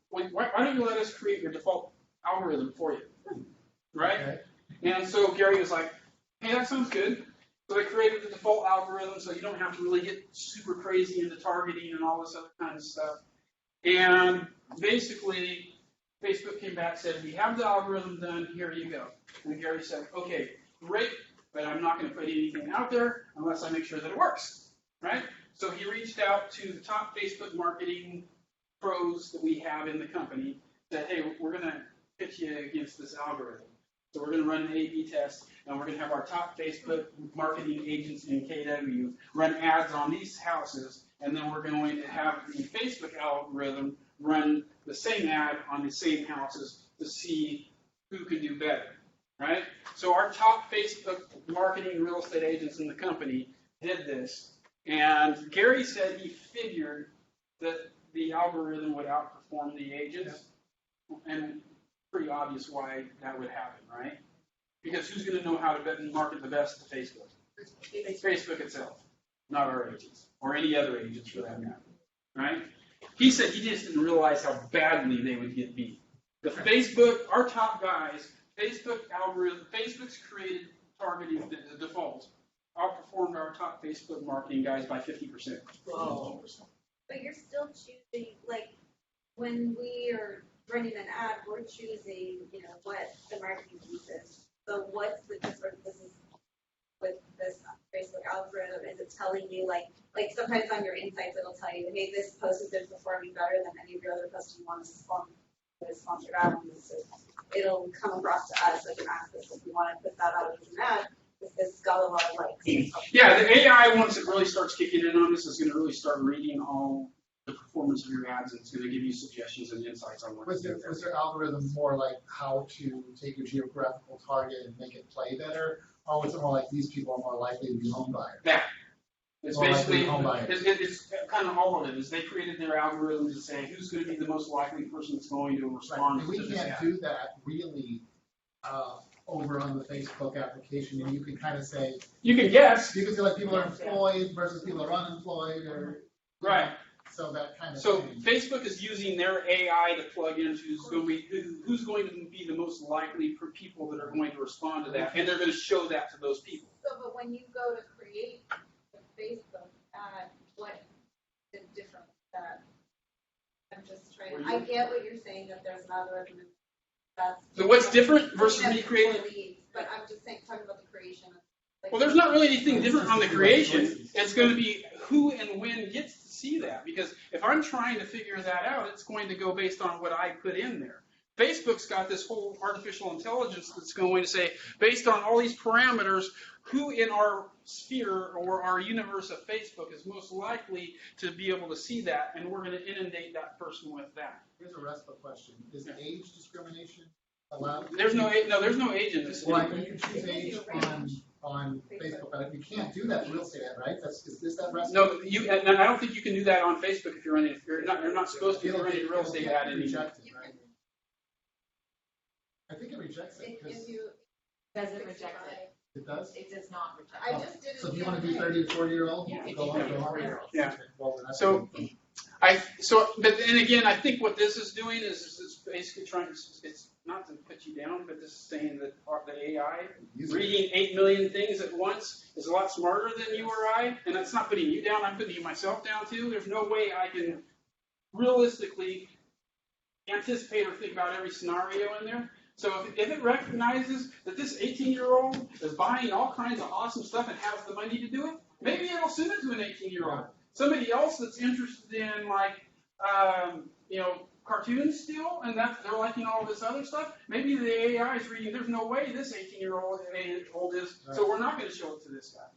why don't you let us create your default algorithm for you? Right? Okay. And so Gary was like, hey, that sounds good. So they created the default algorithm so you don't have to really get super crazy into targeting and all this other kind of stuff. And basically, Facebook came back and said, we have the algorithm done, here you go. And Gary said, okay, great, but I'm not going to put anything out there unless I make sure that it works, right? So he reached out to the top Facebook marketing pros that we have in the company, said, hey, we're going to pitch you against this algorithm. So we're going to run an A/B test, and we're going to have our top Facebook marketing agents in KW run ads on these houses, and then we're going to have the Facebook algorithm run the same ad on the same houses to see who can do better, right? So our top Facebook marketing real estate agents in the company did this, and Gary said he figured that the algorithm would outperform the agents, and pretty obvious why that would happen, right? Because who's going to know how to market the best to Facebook? It's Facebook itself, not our agents, or any other agents for that matter, right? He said he just didn't realize how badly they would get beat. The Facebook, our top guys, Facebook algorithm, Facebook's created targeting the default, outperformed our top Facebook marketing guys by 50%. Wow. But you're still choosing, like, when we are running an ad, we're choosing, what the marketing piece is. So what's the difference with this Facebook algorithm? Is it telling you, like sometimes on your insights, it'll tell you, hey, this post has been performing better than any of your other posts you want to sponsor ad on this. So it'll come across to us and ask us if we want to put that out as an ad. It's got a lot of likes. Yeah, the AI, once it really starts kicking in on this, is going to really start reading all the performance of your ads, and it's going to give you suggestions and insights on what to do. Was their algorithm more like how to take your geographical target and make it play better, or was it more like these people are more likely to be home buyers? Yeah. It's basically, it's kind of all of it. Is they created their algorithm to say who's going to be the most likely person that's going to respond to this ad. We can't do that really over on the Facebook application, and you can kind of say. You can guess. You can say like people are employed versus people are unemployed, or. Right. So that kind of So thing. Facebook is using their AI to plug into who's going to be the most likely for people that are going to respond to that, and they're going to show that to those people. So, but when you go to create a Facebook ad, what is different with that? I'm just trying, I get what you're saying, that there's an algorithm. That's. So what's different versus me creating? Leads, but I'm just saying, talking about the creation. Like, Well, there's not really anything different on the creation. It's going to be who and when gets to see that. Because if I'm trying to figure that out, it's going to go based on what I put in there. Facebook's got this whole artificial intelligence that's going to say, based on all these parameters, who in our sphere or our universe of Facebook is most likely to be able to see that, and we're going to inundate that person with that. Here's a restful question. Is age discrimination allowed? There's no age in this. Well, you can choose age on Facebook, but you can't do that for real estate ad, right? Is this that restful? No, and I don't think you can do that on Facebook if you're running. You're not supposed to if you're running a real estate ad anymore. Rejected, right? I think it rejects it. Doesn't reject it. It does? It does not reject I it. just did it. So do you want to do 30 to 40-year-old? Yeah. Go on. Yeah. Okay, well, then that's So, but then again, I think what this is doing is it's basically trying. It's not to put you down, but this is saying that the AI reading 8 million things at once is a lot smarter than you or I, and that's not putting you down. I'm putting myself down too. There's no way I can realistically anticipate or think about every scenario in there. So if it recognizes that this 18-year-old is buying all kinds of awesome stuff and has the money to do it, maybe it'll send it to an 18-year-old. Somebody else that's interested in cartoons still, and that they're liking all this other stuff, maybe the AI is reading, there's no way this 18-year-old is, so we're not going to show it to this guy.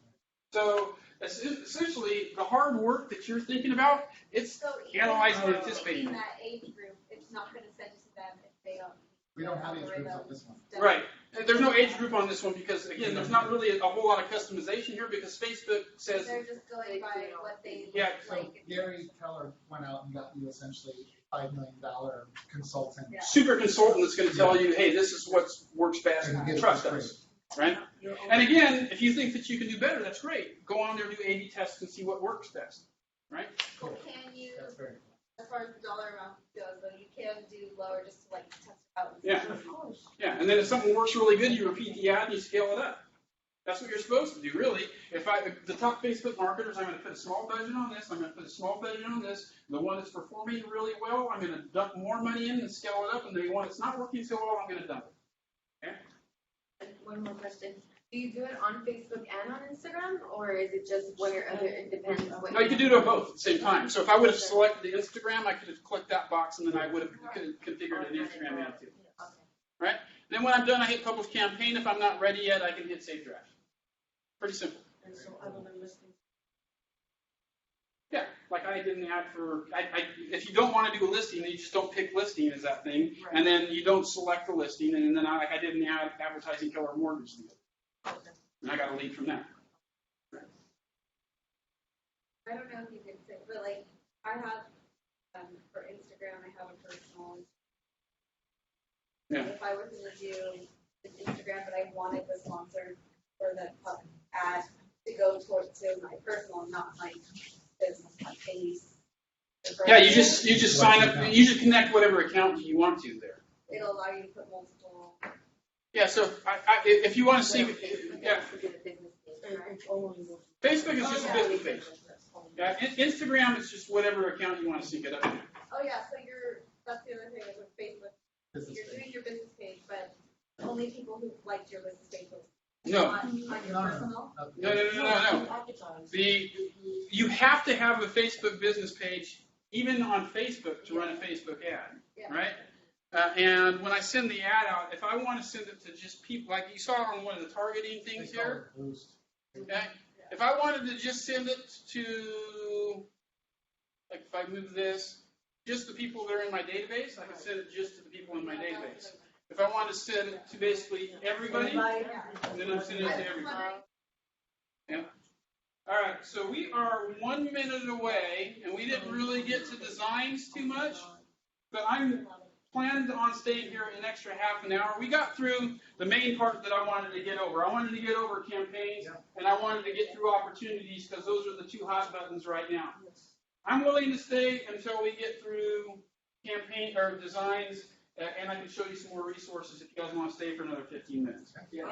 So essentially, the hard work that you're thinking about, it's analyzing and anticipating. In that age group, it's not going to send it to them if they don't. We don't have age groups on this one. Right. There's no age group on this one because, again, there's not really a whole lot of customization here because Facebook says. They're just going by what they So like. Gary Keller went out and got you essentially $5 million consultant. Super consultant that's going to tell you, hey, this is what works best. And you get it Trust for us. Right? And again, if you think that you can do better, that's great. Go on there, do A/B tests and see what works best. Right? Cool. Can you, That's very as far as the dollar amount goes, though, you can do lower just to like test it out. Yeah. Yeah. And then if something works really good, you repeat the ad and you scale it up. That's what you're supposed to do, really. If the top Facebook marketers, I'm going to put a small budget on this, I'm going to put a small budget on this. The one that's performing really well, I'm going to dump more money in and scale it up. And the one that's not working so well, I'm going to dump it. Okay? And one more question. Do you do it on Facebook and on Instagram, or is it just one or other? It depends on what. No, you can do it on both at the same time. So if I would have selected the Instagram, I could have clicked that box and then I would have configured an Instagram ad too. Right? Then when I'm done, I hit publish campaign. If I'm not ready yet, I can hit save draft. Pretty simple. And so other than listings. Yeah, like I did an ad for, if you don't want to do a listing, you just don't pick listing as that thing, and then you don't select the listing, and then I did an ad advertising Keller mortgage deal. And I got a lead from that. I don't know if you can say, but like, I have, for Instagram, I have a personal. Yeah. If I was going to do an Instagram, but I wanted the sponsor for the ad to go to my personal, not my business, my face. Yeah, you just sign up, you just connect whatever account you want to there. It'll allow you to put multiple. Yeah, so if you want to see, yeah. Facebook is just a business page. Yeah, Instagram is just whatever account you want to sync it up to. Oh yeah, so that's the other thing is with Facebook. You're doing your business page, but only people who liked your business page will. No. On your personal. No. You have to have a Facebook business page, even on Facebook, to run a Facebook ad, right? And when I send the ad out, if I want to send it to just people, like you saw on one of the targeting things here, okay? If I wanted to just send it to, like if I move this, just the people that are in my database, I can send it just to the people in my database. If I want to send it to basically everybody, then I'm sending it to everybody. Yeah. All right, so we are 1 minute away, and we didn't really get to designs too much, but I'm planned on staying here an extra half an hour. We got through the main part that I wanted to get over. I wanted to get over campaigns, and I wanted to get through opportunities because those are the two hot buttons right now. I'm willing to stay until we get through campaign or designs, and I can show you some more resources if you guys want to stay for another 15 minutes. Yeah.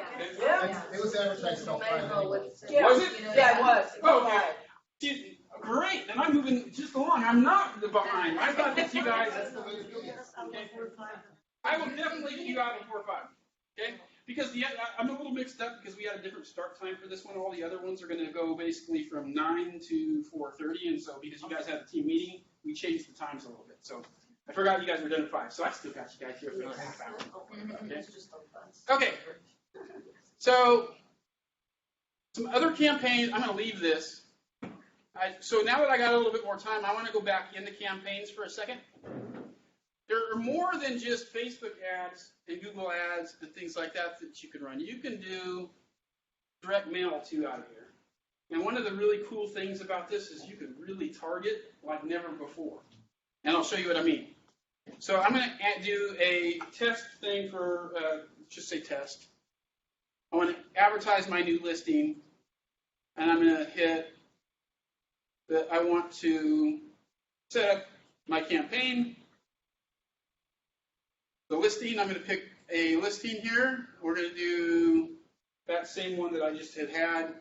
It was advertised till 5 anyway. Was it? Yeah, it was. Oh, okay. Great, then I'm moving just along. I'm not behind. I thought that you guys. Okay. I will definitely get you out before 5. Okay? Because I'm a little mixed up because we had a different start time for this one. All the other ones are going to go basically from 9 to 4:30, and so because you guys had a team meeting, we changed the times a little bit. So I forgot you guys were done at 5, so I still got you guys here for another half hour. Okay. So some other campaigns. I'm going to leave this. So now that I got a little bit more time, I want to go back into campaigns for a second. There are more than just Facebook ads and Google ads and things like that you can run. You can do direct mail too out of here. And one of the really cool things about this is you can really target like never before. And I'll show you what I mean. So I'm going to do a test thing for, just say test. I want to advertise my new listing, and I'm going to hit that I want to set up my campaign. The listing, I'm going to pick a listing here. We're going to do that same one that I just had.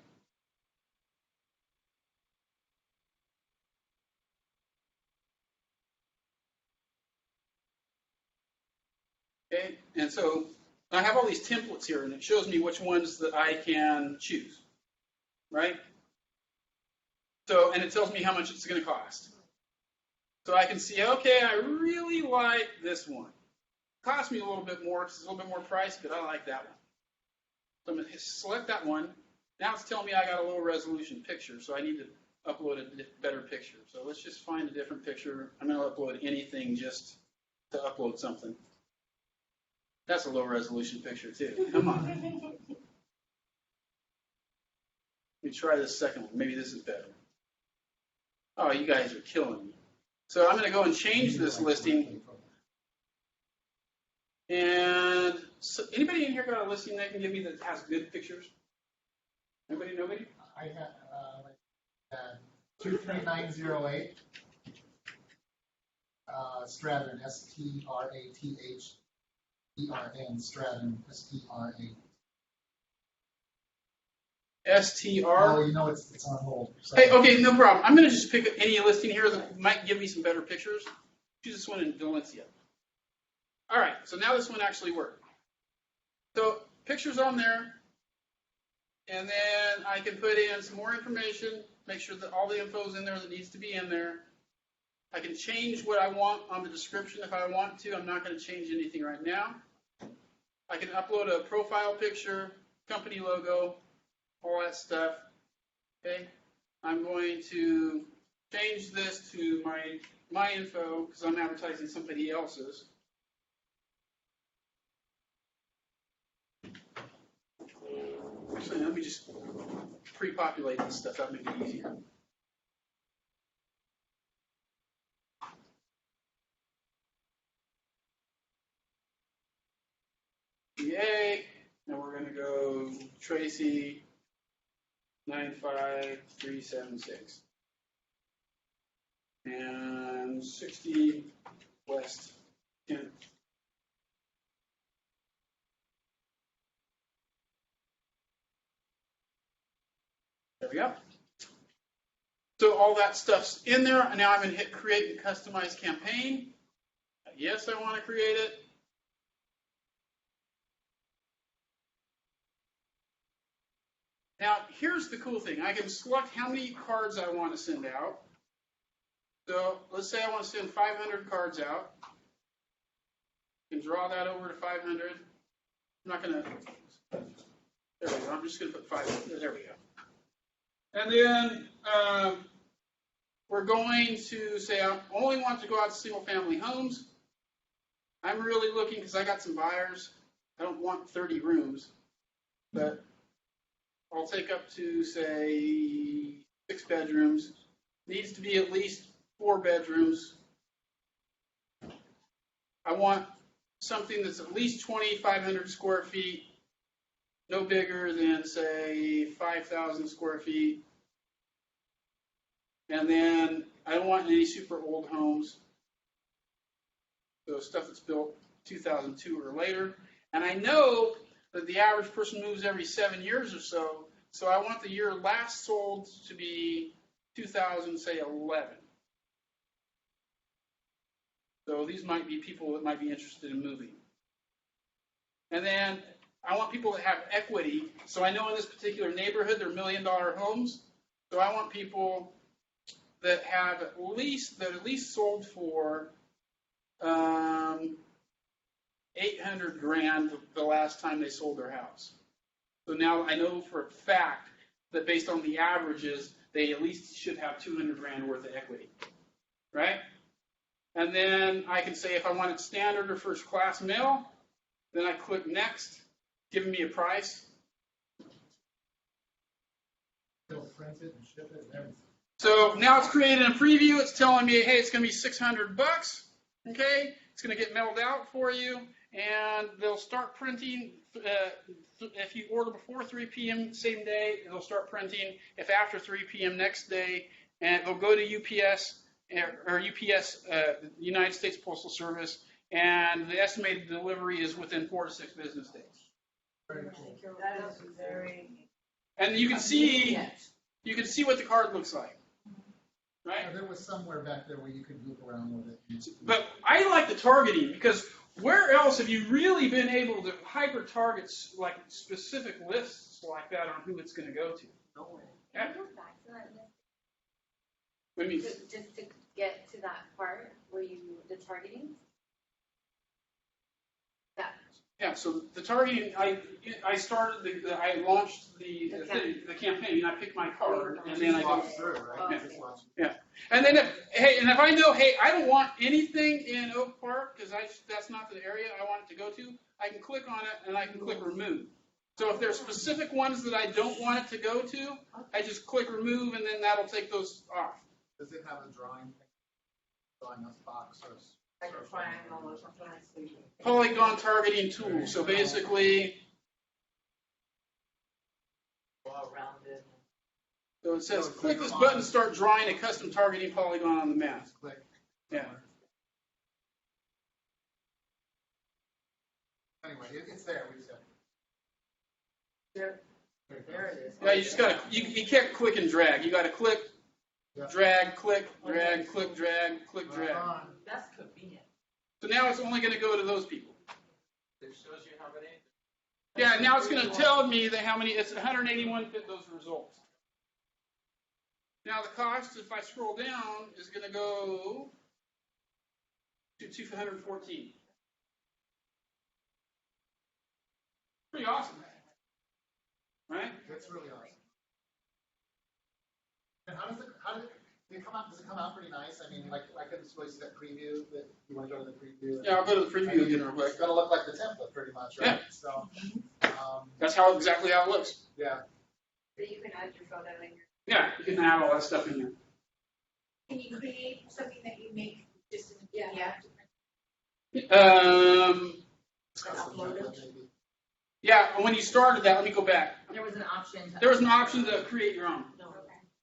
Okay, and so I have all these templates here, and it shows me which ones that I can choose, right? So, and it tells me how much it's going to cost. So I can see, okay, I really like this one. Cost me a little bit more, because it's a little bit more price, but I like that one. So I'm going to select that one. Now it's telling me I got a low resolution picture, so I need to upload a better picture. So let's just find a different picture. I'm going to upload anything just to upload something. That's a low resolution picture too. Come on. Let me try this second one. Maybe this is better. Oh, you guys are killing me. So I'm going to go and change this listing. And so anybody in here got a listing they can give me that has good pictures? Nobody? I had 23908 Stratton, STRATHERN, Stratton, STRA. STR. Oh, you know it's on hold. Hey, okay, no problem. I'm going to just pick any listing here that might give me some better pictures. Choose this one in Valencia. All right, so now this one actually worked. So pictures on there, and then I can put in some more information, make sure that all the info is in there that needs to be in there. I can change what I want on the description if I want to. I'm not going to change anything right now. I can upload a profile picture, company logo, all that stuff. Okay, I'm going to change this to my info because I'm advertising somebody else's. Actually, let me just pre-populate this stuff. That'll make it easier. Yay! Now we're going to go Tracy 95376 and 60 West 10th. There we go. So all that stuff's in there, and now I'm going to hit create and customize campaign. Yes, I want to create it. Now, here's the cool thing. I can select how many cards I want to send out. So let's say I want to send 500 cards out. I can draw that over to 500. I'm not going to, there we go. I'm just going to put 500. There we go. And then we're going to say I only want to go out to single family homes. I'm really looking because I got some buyers. I don't want 30 rooms, but I'll take up to, say, 6 bedrooms. Needs to be at least 4 bedrooms. I want something that's at least 2,500 square feet, no bigger than, say, 5,000 square feet. And then I don't want any super old homes. So stuff that's built 2002 or later. And I know that the average person moves every 7 years or so. So I want the year last sold to be 2011. So these might be people that might be interested in moving. And then I want people to have equity. So I know in this particular neighborhood, they're $1 million homes. So I want people that have at least sold for $800,000 the last time they sold their house. So now I know for a fact that based on the averages, they at least should have $200,000 worth of equity, right? And then I can say if I want it standard or first class mail, then I click next, giving me a price. They'll print it and ship it and everything. So now it's created a preview. It's telling me, hey, it's going to be $600. Okay, it's going to get mailed out for you, and they'll start printing. If you order before 3 p.m. same day, they'll start printing. If after 3 p.m. next day, and they'll go to UPS or UPS, United States Postal Service, and the estimated delivery is within 4 to 6 business days. Very cool. That is very. And you can see what the card looks like, right? Yeah, there was somewhere back there where you could loop around with it. But I like the targeting because where else have you really been able to hyper target like specific lists like that on who it's going to go to? Nowhere. Yeah. Can you go back to that list? What do you mean? Just to get to that part where the targeting? That. Yeah. So the targeting, I started I launched the campaign. I picked my card and then I go through, right? Yeah. Just watch. Yeah. And then if I know, hey, I don't want anything in Oak Park because that's not the area I want it to go to, I can click on it and I can click remove. So if there's specific ones that I don't want it to go to, I just click remove and then that'll take those off. Does it have a drawing a box or? Like a triangle or something like that. Polygon targeting tool. So basically, All rounded. so it says click this button to start drawing a custom targeting polygon on the map. Click. Yeah. Anyway, it's there. We just have. There it is. Yeah, you just gotta you can't click and drag. You gotta click, drag, click, drag, click, drag, click, drag. That's convenient. So now it's only going to go to those people. It shows you how many. Yeah, now it's going to tell me that how many. It's 181 fit those results. Now the cost, if I scroll down, is going to go to 214. Pretty awesome, right? That's really awesome. And how does it come out? Does it come out pretty nice? I mean, like I couldn't suppose that preview that you want to go to the preview. Yeah, I'll go to the preview again real quick. It's gonna look like the template pretty much, right? Yeah. So, That's exactly how it looks. yeah. So you can add your photo in your. Yeah, you can add all that stuff in there. Can you create something that you make just in the PDF? Custom template, maybe. Yeah, and when you started that, let me go back. There was an option. There was an option to create your own. No.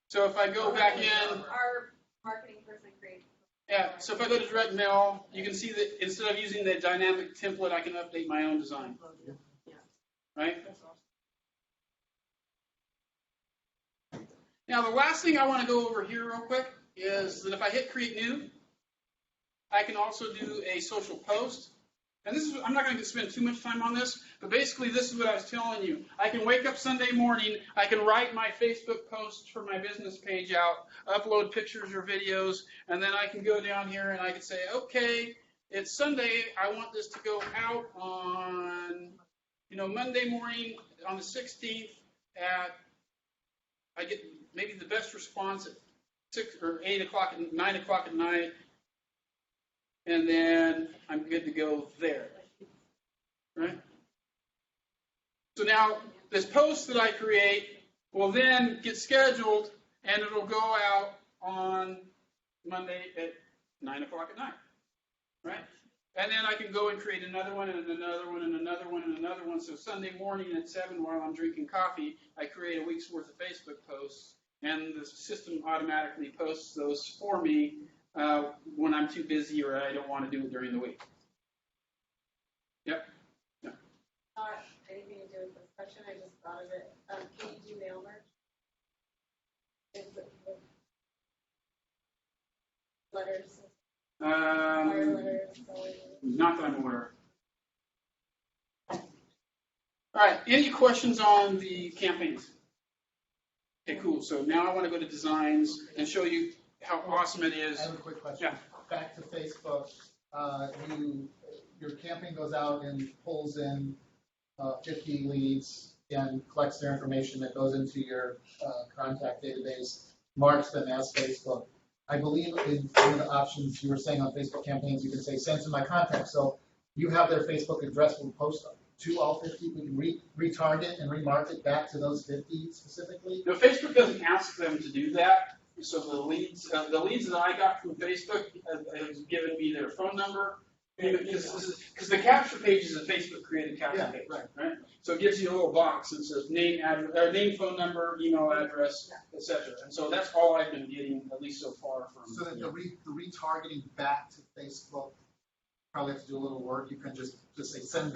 So if I go back in, Our marketing person creates. yeah, so if I go to direct mail, you can see that instead of using the dynamic template, I can update my own design, right? Now, the last thing I want to go over here real quick is that if I hit create new, I can also do a social post. And this is, I'm not going to spend too much time on this, but basically this is what I was telling you. I can wake up Sunday morning, I can write my Facebook post for my business page out, upload pictures or videos, and then I can go down here and I can say, okay, it's Sunday, I want this to go out on, Monday morning on the 16th I get maybe the best response at 6 or 8 o'clock, 9 o'clock at night, and then I'm good to go there, right? So now this post that I create will then get scheduled, and it'll go out on Monday at 9 o'clock at night, right? And then I can go and create another one and another one and another one and another one. So Sunday morning at 7 while I'm drinking coffee, I create a week's worth of Facebook posts, and the system automatically posts those for me when I'm too busy or I don't want to do it during the week. Yep. Not anything to do with this question, I just thought of it. Can you do mail merge? Letters, fire letters, Not that I'm aware of. All right, any questions on the campaigns? Okay, cool. So now I want to go to designs and show you how awesome it is. I have a quick question. Yeah. Back to Facebook, your campaign goes out and pulls in 50 leads and collects their information that goes into your contact database, marks them as Facebook. I believe in one of the options you were saying on Facebook campaigns, you can say, send to my contact. So you have their Facebook address, we'll post to all 50. We can retarget and remarket back to those 50 specifically. No, Facebook doesn't ask them to do that. So the leads that I got from Facebook has given me their phone number. Because the capture page is a Facebook created capture page, right? So it gives you a little box that says name, phone number, email address, etc. And so that's all I've been getting, at least so far, from. So that the retargeting back to Facebook, probably have to do a little work. You can just say send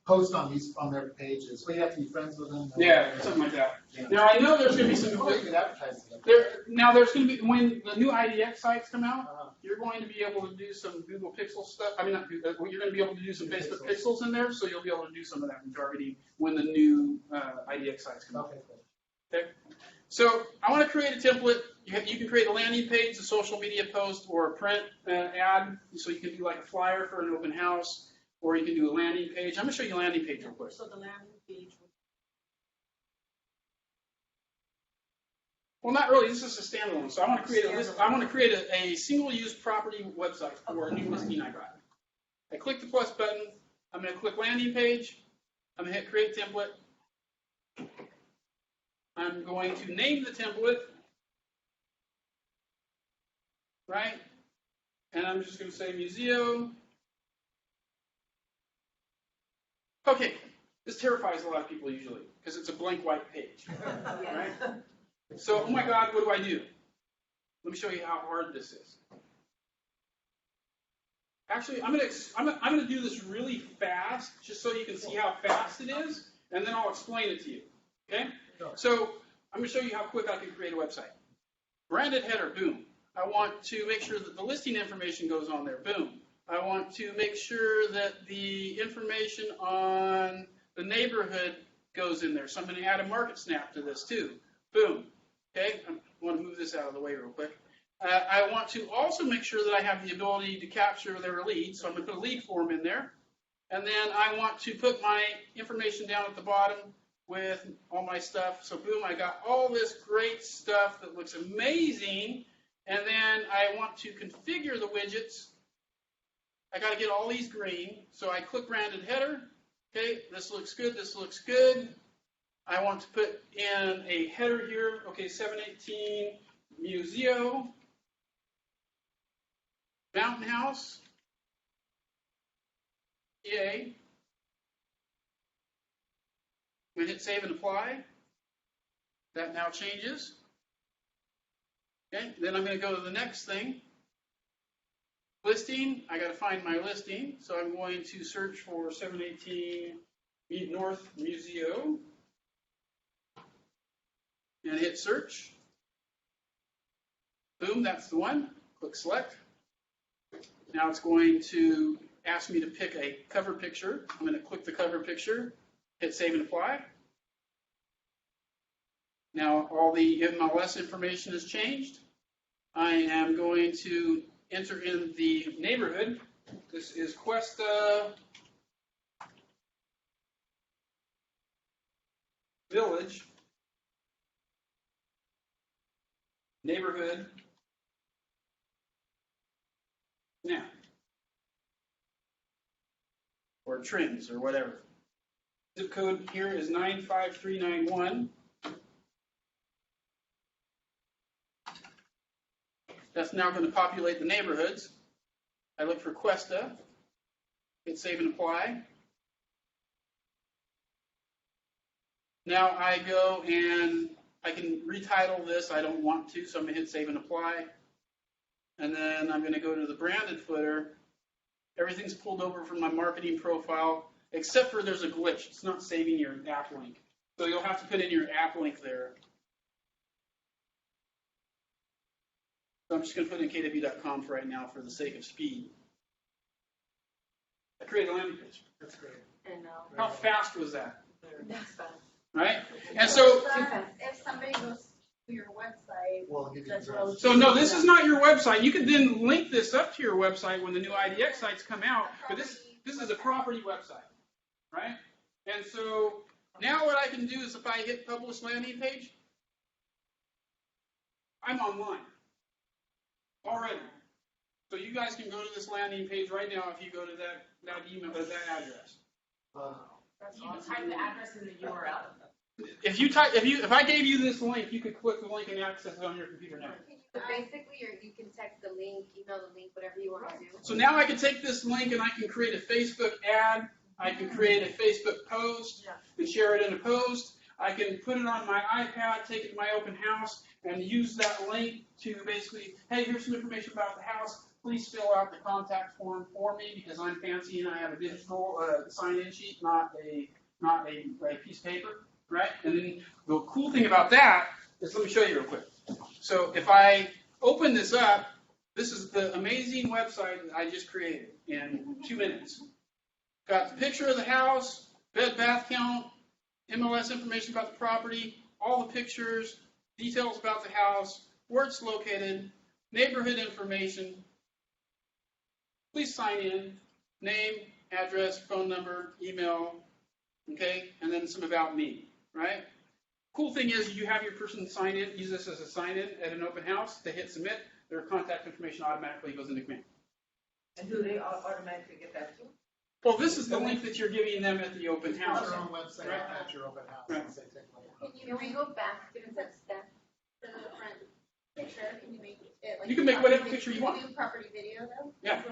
post on their pages. Well, you have to be friends with them. Yeah, something like that. Yeah. Now I know there's going to be some. Or you could advertise it. Now there's going to be, when the new IDX sites come out, you're going to be able to do some Google Pixel stuff. I mean, not Google, you're going to be able to do some Facebook Pixels in there, so you'll be able to do some of that retargeting when the new IDX sites come out. Okay, cool. Okay. So I want to create a template. You can create a landing page, a social media post, or a print ad. So you can do like a flyer for an open house. Or you can do a landing page. I'm going to show you a landing page real quick. So the landing page. Well, not really. This is a standalone. So I want to create a list. I want to create a single-use property website for a new listing I got. I click the plus button. I'm going to click landing page. I'm going to hit create template. I'm going to name the template. Right? And I'm just going to say Museo. Okay, this terrifies a lot of people usually because it's a blank white page, right? So, oh my God, what do I do? Let me show you how hard this is. Actually, I'm gonna do this really fast just so you can see how fast it is, and then I'll explain it to you. Okay? So I'm gonna show you how quick I can create a website. Branded header, boom. I want to make sure that the listing information goes on there, boom. I want to make sure that the information on the neighborhood goes in there. So I'm going to add a market snap to this too. Boom. Okay, I want to move this out of the way real quick. I want to also make sure that I have the ability to capture their leads. So I'm going to put a lead form in there. And then I want to put my information down at the bottom with all my stuff. So boom, I got all this great stuff that looks amazing. And then I want to configure the widgets. I got to get all these green, so I click branded header. Okay, this looks good, this looks good. I want to put in a header here. Okay, 718 Museo, Mountain House, EA. I'm going to hit save and apply. That now changes. Okay, then I'm going to go to the next thing. Listing, I got to find my listing, so I'm going to search for 718 North Museo and hit search. Boom, that's the one. Click select. Now it's going to ask me to pick a cover picture. I'm going to click the cover picture, hit save and apply. Now all the MLS information has changed. I am going to enter in the neighborhood. This is Cuesta Village. Neighborhood. Now. Or trims or whatever. Zip code here is 95391. That's now going to populate the neighborhoods. I look for Cuesta, hit save and apply. Now I go and I can retitle this. I don't want to, so I'm going to hit save and apply. And then I'm going to go to the branded footer. Everything's pulled over from my marketing profile, except for there's a glitch. It's not saving your app link. So you'll have to put in your app link there. So I'm just going to put in kw.com for right now for the sake of speed. I created a landing page. That's great. And How fast was that? that's fine. Right? And so, If somebody goes to your website, Well, I'll give you That's the what I was- so no, this is not your website. You can then link this up to your website when the new IDX sites come out. But this is a property website, right? And so now what I can do is if I hit publish landing page, I'm online already. So you guys can go to this landing page right now if you go to that email, that address. You can type the address in the URL. If I gave you this link, you could click the link and access it on your computer now. So basically, you can text the link, email the link, whatever you want to do. So now I can take this link and I can create a Facebook ad. I can create a Facebook post and share it in a post. I can put it on my iPad, take it to my open house, and use that link to basically, hey, here's some information about the house. Please fill out the contact form for me because I'm fancy and I have a digital sign-in sheet, not a piece of paper, right? And then the cool thing about that is, let me show you real quick. So if I open this up, this is the amazing website that I just created in 2 minutes. Got the picture of the house, bed, bath count, MLS information about the property, all the pictures, details about the house, where it's located, neighborhood information. Please sign in, name, address, phone number, email, okay, and then some about me, right? Cool thing is you have your person sign in, use this as a sign in at an open house. They hit submit, their contact information automatically goes into command. And do they automatically get that too? Well, this is the link that you're giving them at the open On house. their own website, Right. at your open house, Right. and say, take a look. Can we go back to the step? the front picture, can you make it like? You can make whatever picture you want. Can you do property video though? Yeah.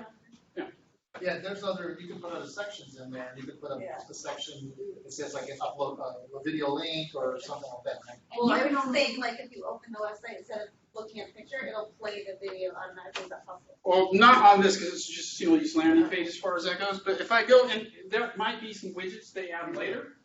Yeah, there's other, you can put other sections in there, you can put a section that says like upload a video link or something like that, right? Well, I was saying, like, if you open the website, instead of looking at the picture, it'll play the video automatically, is that possible? Well, not on this because it's just a single-use landing page as far as that goes. But if I go, and there might be some widgets they add later,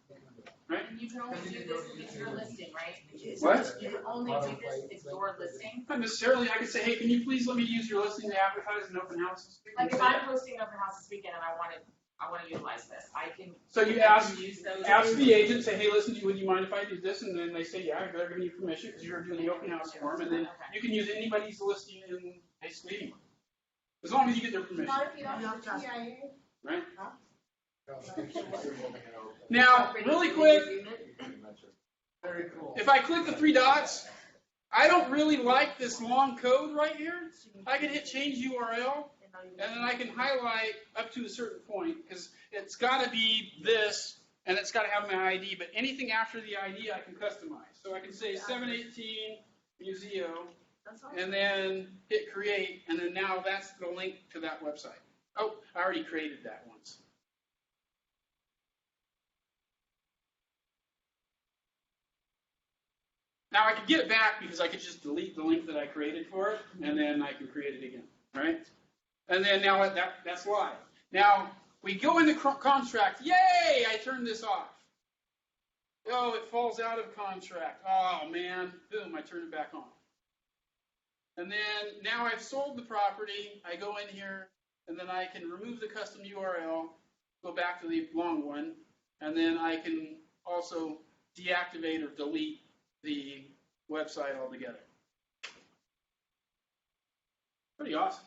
right? And you can only do this if it's your listing, right? What? You can only do this if it's your listing. Not necessarily. I could say, hey, can you please let me use your listing to advertise in open houses? Like if I'm hosting an open house this weekend and I want to utilize this, I can. So you ask use those. the agent, say, hey, listen, would you mind if I do this? And then they say, yeah, I better give you permission because you're doing the open house form. And then you can use anybody's listing in basically anywhere. As long as you get their permission, Not if you don't have TIA. right? Now, Now, really quick, very cool. if I click the 3 dots, I don't really like this long code right here. I can hit change URL, and then I can highlight up to a certain point, because it's got to be this, and it's got to have my ID, but anything after the ID I can customize. So I can say 718 Museo, and then hit create, and then now that's the link to that website. Oh, I already created that once. Now I could get it back because I could just delete the link that I created for it, and then I can create it again, right? And then now that's live. Now we go into contract. Yay! I turned this off. Oh, it falls out of contract. Oh man, boom! I turn it back on. And then now I've sold the property. I go in here, and then I can remove the custom URL, go back to the long one, and then I can also deactivate or delete the website altogether. Pretty awesome.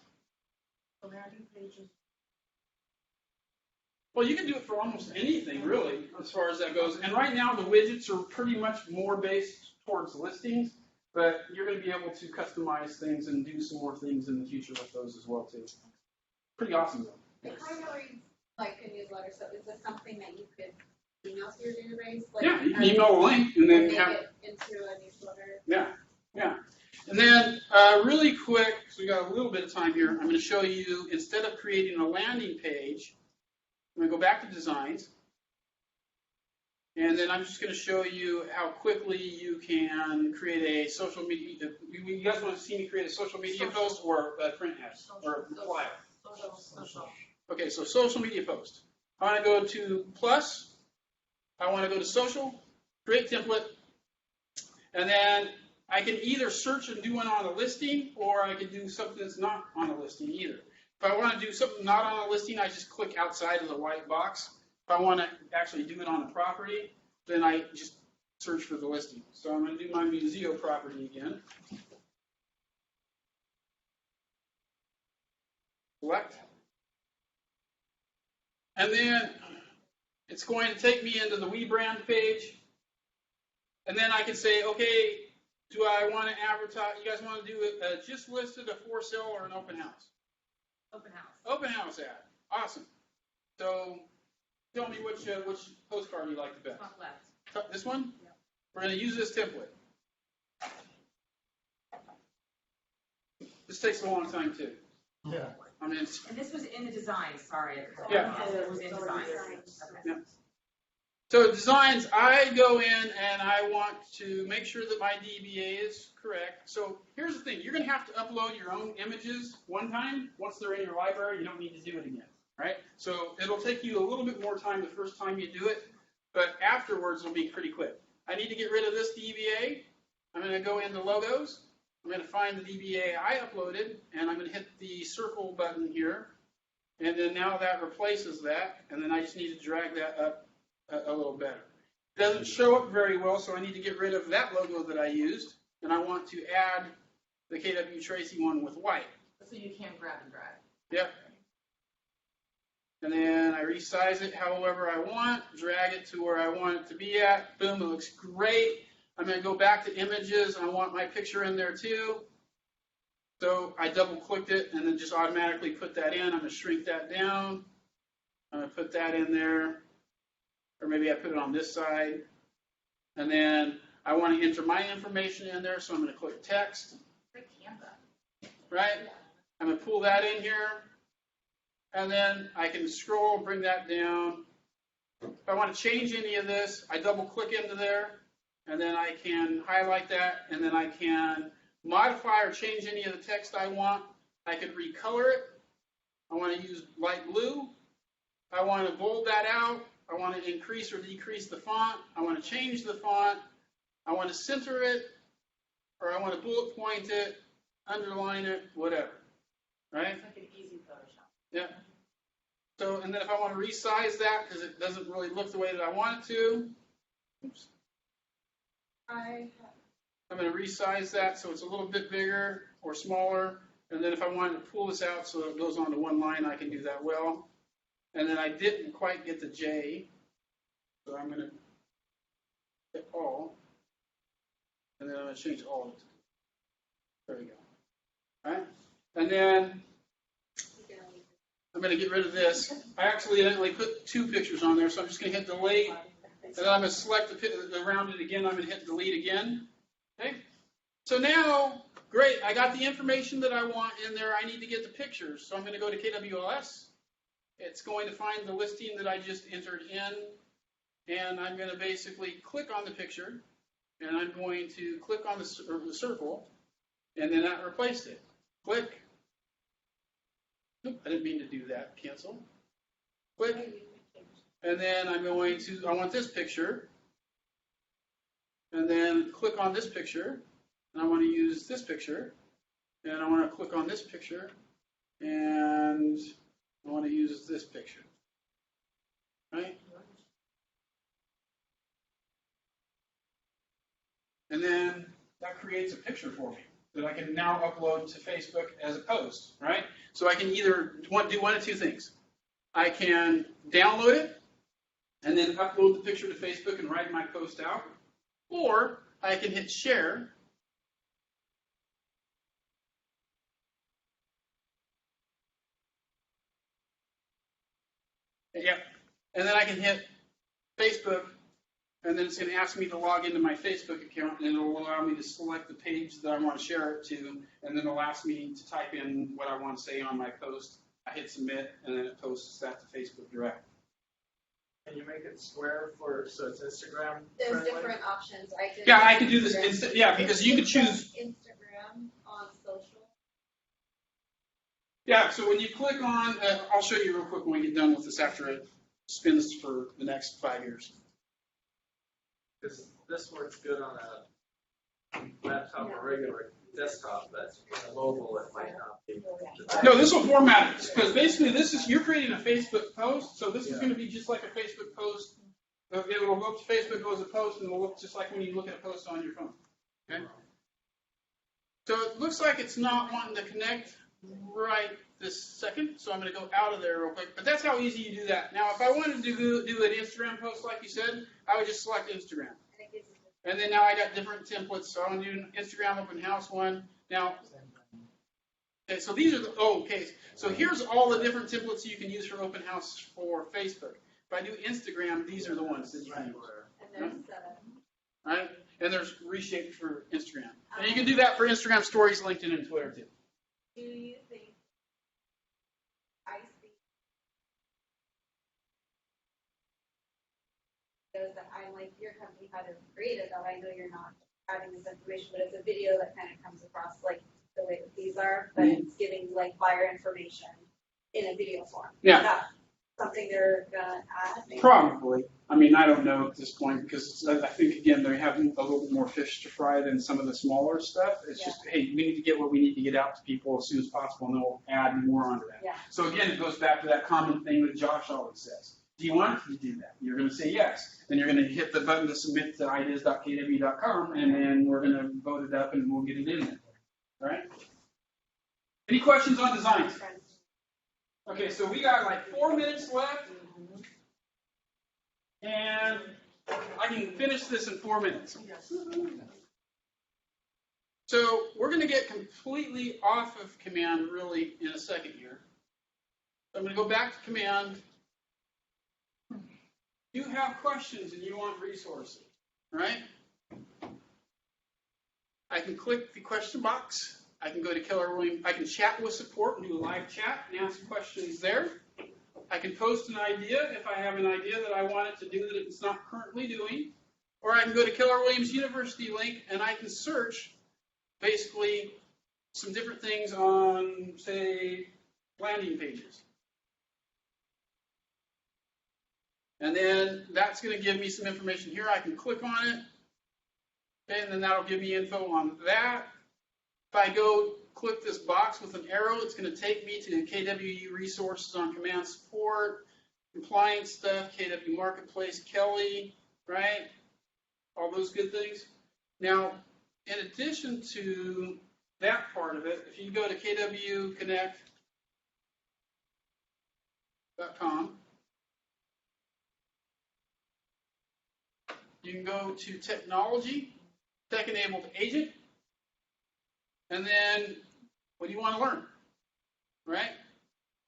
Well, you can do it for almost anything, really, as far as that goes. And right now, the widgets are pretty much more based towards listings, but you're going to be able to customize things and do some more things in the future with those as well, too. Pretty awesome, though. It kind of reads like a newsletter, so is this something that you could email to your database? Like, Yeah, you can email a link and then make have it into a newsletter? Yeah. And then really quick, so we got a little bit of time here, I'm going to show you, instead of creating a landing page, I'm going to go back to designs. And then I'm just going to show you how quickly you can create a social media. You guys want to see me create a social media post or a print ad or flyer? Social. Okay, so social media post. I want to go to plus. I want to go to social, create template, and then I can either search and do one on a listing, or I can do something that's not on a listing either. If I want to do something not on a listing, I just click outside of the white box. If I want to actually do it on a property, then I just search for the listing. So I'm going to do my museo property again. Select. And then it's going to take me into the WeBrand page. And then I can say, okay, do I want to advertise? You guys want to do it just listed, a for sale, or an open house? Open house. Open house ad. Awesome. So tell me which postcard you like the best. Top left. This one? Yeah. We're going to use this template. This takes a long time too. Yeah. I mean, And this was in the design, sorry. Yeah. It was in design. Okay. Yeah. So designs, I go in and I want to make sure that my DBA is correct. So here's the thing, you're going to have to upload your own images one time. Once they're in your library, you don't need to do it again, right? So it'll take you a little bit more time the first time you do it, but afterwards it'll be pretty quick. I need to get rid of this DBA. I'm going to go into logos. I'm going to find the DBA I uploaded, and I'm going to hit the circle button here. And then now that replaces that, and then I just need to drag that up a little better. It doesn't show up very well, so I need to get rid of that logo that I used, and I want to add the KW Tracy one with white. So you can grab and drag. Yep. And then I resize it however I want, drag it to where I want it to be at. Boom, it looks great. I'm going to go back to images. I want my picture in there too. So I double clicked it and then just automatically put that in. I'm going to shrink that down. I'm going to put that in there. Or maybe I put it on this side. And then I want to enter my information in there, so I'm going to click text. Right? I'm going to pull that in here. And then I can scroll, bring that down. If I want to change any of this, I double click into there. And then I can highlight that. And then I can modify or change any of the text I want. I could recolor it. I want to use light blue. I want to bold that out. I want to increase or decrease the font. I want to change the font. I want to center it, or I want to bullet point it, underline it, whatever. Right? It's like an easy Photoshop. Yeah. So, and then if I want to resize that because it doesn't really look the way that I want it to, oops. I'm going to resize that so it's a little bit bigger or smaller. And then if I wanted to pull this out so it goes onto one line, I can do that well. And then I didn't quite get the J, so I'm going to hit all. And then I'm going to change all of it. There we go. All right? And then I'm going to get rid of this. I accidentally put two pictures on there, so I'm just going to hit delete. And then I'm going to select around it again. I'm going to hit delete again. Okay? So now, great, I got the information that I want in there. I need to get the pictures. So I'm going to go to KWLS. It's going to find the listing that I just entered in. And I'm going to basically click on the picture. And I'm going to click on the circle. And then that replaced it. Click. Oop, I didn't mean to do that. Cancel. Click. And then I'm going to, I want this picture. And then click on this picture. And I want to use this picture. And I want to click on this picture. And I want to use this picture. Right? And then that creates a picture for me that I can now upload to Facebook as a post, right? So I can either do one of two things. I can download it and then upload the picture to Facebook and write my post out, or I can hit share. Yep. And then I can hit Facebook, and then it's going to ask me to log into my Facebook account, and it'll allow me to select the page that I want to share it to, and then it'll ask me to type in what I want to say on my post. I hit submit, and then it posts that to Facebook direct. Can you make it square so it's Instagram There's friendly? different options. I did. Yeah, I could do this instead. Yeah, because you could choose. Instagram on social. Yeah, so when you click on, I'll show you real quick when we get done with this after it spins for the next 5 years. Because this works good on a laptop or regular desktop, but on a mobile it might not be. No, this will format it, because basically you're creating a Facebook post, so this is going to be just like a Facebook post. It will go up to Facebook, go as a post, and it will look just like when you look at a post on your phone. Okay? So it looks like it's not wanting to connect right this second, so I'm going to go out of there real quick. But that's how easy you do that. Now, if I wanted to do an Instagram post like you said, I would just select Instagram. And then now I got different templates, so I'm going to do an Instagram open house one. Now, okay, so these are so here's all the different templates you can use for open house for Facebook. If I do Instagram, these are the ones that you can use. And there's 7. Right? And there's reshape for Instagram. And you can do that for Instagram stories, LinkedIn, and Twitter too. Do you think I see those that I'm like, your company had to create it, though I know you're not having this information, but it's a video that kind of comes across like the way that these are, but it's giving like buyer information in a video form. Yeah. Is that something they're gonna add? Maybe? Probably. I mean, I don't know at this point because I think, again, they're having a little bit more fish to fry than some of the smaller stuff. It's just, hey, we need to get what we need to get out to people as soon as possible, and then we'll add more onto that. Yeah. So, again, it goes back to that common thing that Josh always says. Do you want to do that? You're going to say yes. Then you're going to hit the button to submit to ideas.kw.com, and then we're going to vote it up, and we'll get it in there. All right? Any questions on designs? Okay, so we got like 4 minutes left. And I can finish this in 4 minutes. So we're going to get completely off of command really in a second here. So I'm going to go back to command. You have questions and you want resources, right? I can click the question box. I can go to Keller Williams. I can chat with support and do a live chat and ask questions there. I can post an idea if I have an idea that I want it to do that it's not currently doing. Or I can go to Keller Williams University link and I can search basically some different things on, say, landing pages. And then that's going to give me some information here. I can click on it. Okay, and then that'll give me info on that. If I go click this box with an arrow, it's going to take me to KWU resources on command support, compliance stuff, KW Marketplace, Kelly, right? All those good things. Now, in addition to that part of it, if you go to kwconnect.com, you can go to technology, tech-enabled agent, and then what do you want to learn, right?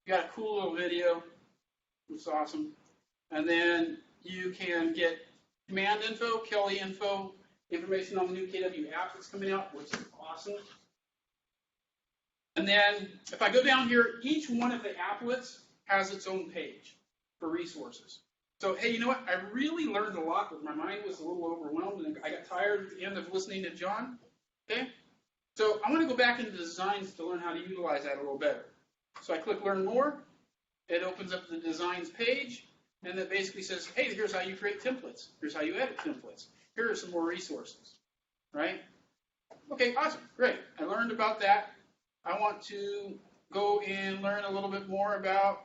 You got a cool little video, it's awesome. And then you can get command info, Kelly info, information on the new KW app that's coming out, which is awesome. And then if I go down here, each one of the applets has its own page for resources. So, hey, you know what? I really learned a lot, but my mind was a little overwhelmed, and I got tired at the end of listening to John. Okay? So I want to go back into designs to learn how to utilize that a little better. So I click Learn More. It opens up the designs page, and it basically says, hey, here's how you create templates. Here's how you edit templates. Here are some more resources, right? Okay, awesome, great. I learned about that. I want to go and learn a little bit more about,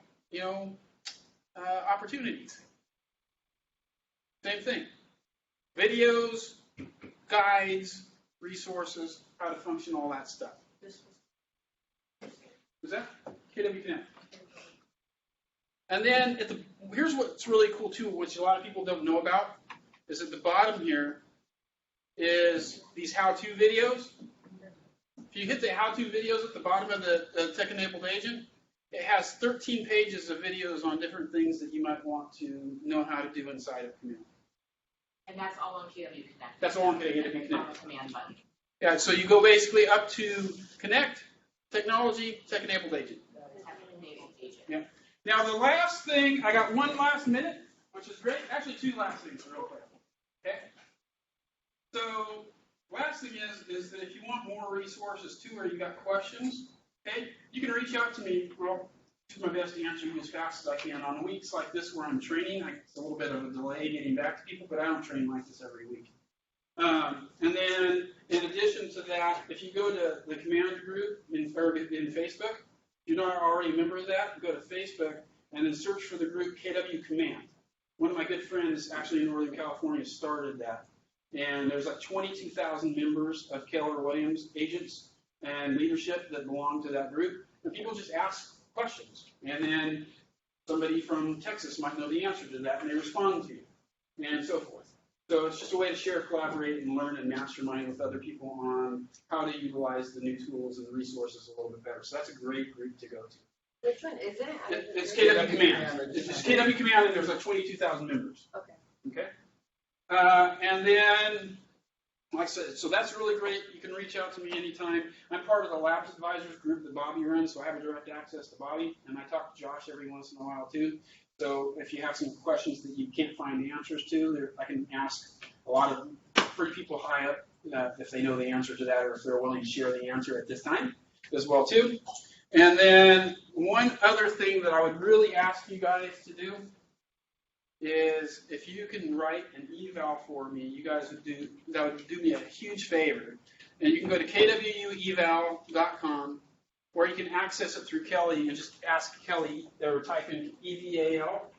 opportunities. Same thing. Videos, guides, resources, how to function, all that stuff. Is that KW Connect? And then here's what's really cool too, which a lot of people don't know about, is at the bottom here is these how-to videos. If you hit the how-to videos at the bottom of the tech-enabled agent, it has 13 pages of videos on different things that you might want to know how to do inside of Command. And that's all on KW Connect. That's all on KW Connect. On the command button. Yeah, so you go basically up to Connect, Technology, Tech-enabled agent. Tech-enabled agent. Yeah. Now the last thing, I got one last minute. which is great. Actually, two last things real quick. Okay? So, last thing is that if you want more resources too, or you got questions, okay, you can reach out to me. I'll do my best to answer you as fast as I can. On weeks like this where I'm training, it's a little bit of a delay getting back to people, but I don't train like this every week. And then, in addition to that, if you go to the command group in Facebook, if you're not already a member of that, go to Facebook and then search for the group KW Command. One of my good friends, actually in Northern California, started that. And there's like 22,000 members of Keller Williams agents and leadership that belong to that group. And people just ask questions. And then somebody from Texas might know the answer to that, and they respond to you, and so forth. So it's just a way to share, collaborate, and learn and mastermind with other people on how to utilize the new tools and resources a little bit better. So that's a great group to go to. Which one is it? It's KW Command. It's just KW Command, and there's like 22,000 members. Okay. Okay? And then, like I said, so that's really great. You can reach out to me anytime. I'm part of the Labs Advisors group that Bobby runs, so I have direct access to Bobby, and I talk to Josh every once in a while too. So if you have some questions that you can't find the answers to, I can ask a lot of pretty people high up if they know the answer to that, or if they're willing to share the answer at this time as well too. And then one other thing that I would really ask you guys to do is if you can write an eval for me, you guys would do me a huge favor. And you can go to kwueval.com, or you can access it through Kelly and just ask Kelly or type in EVAL.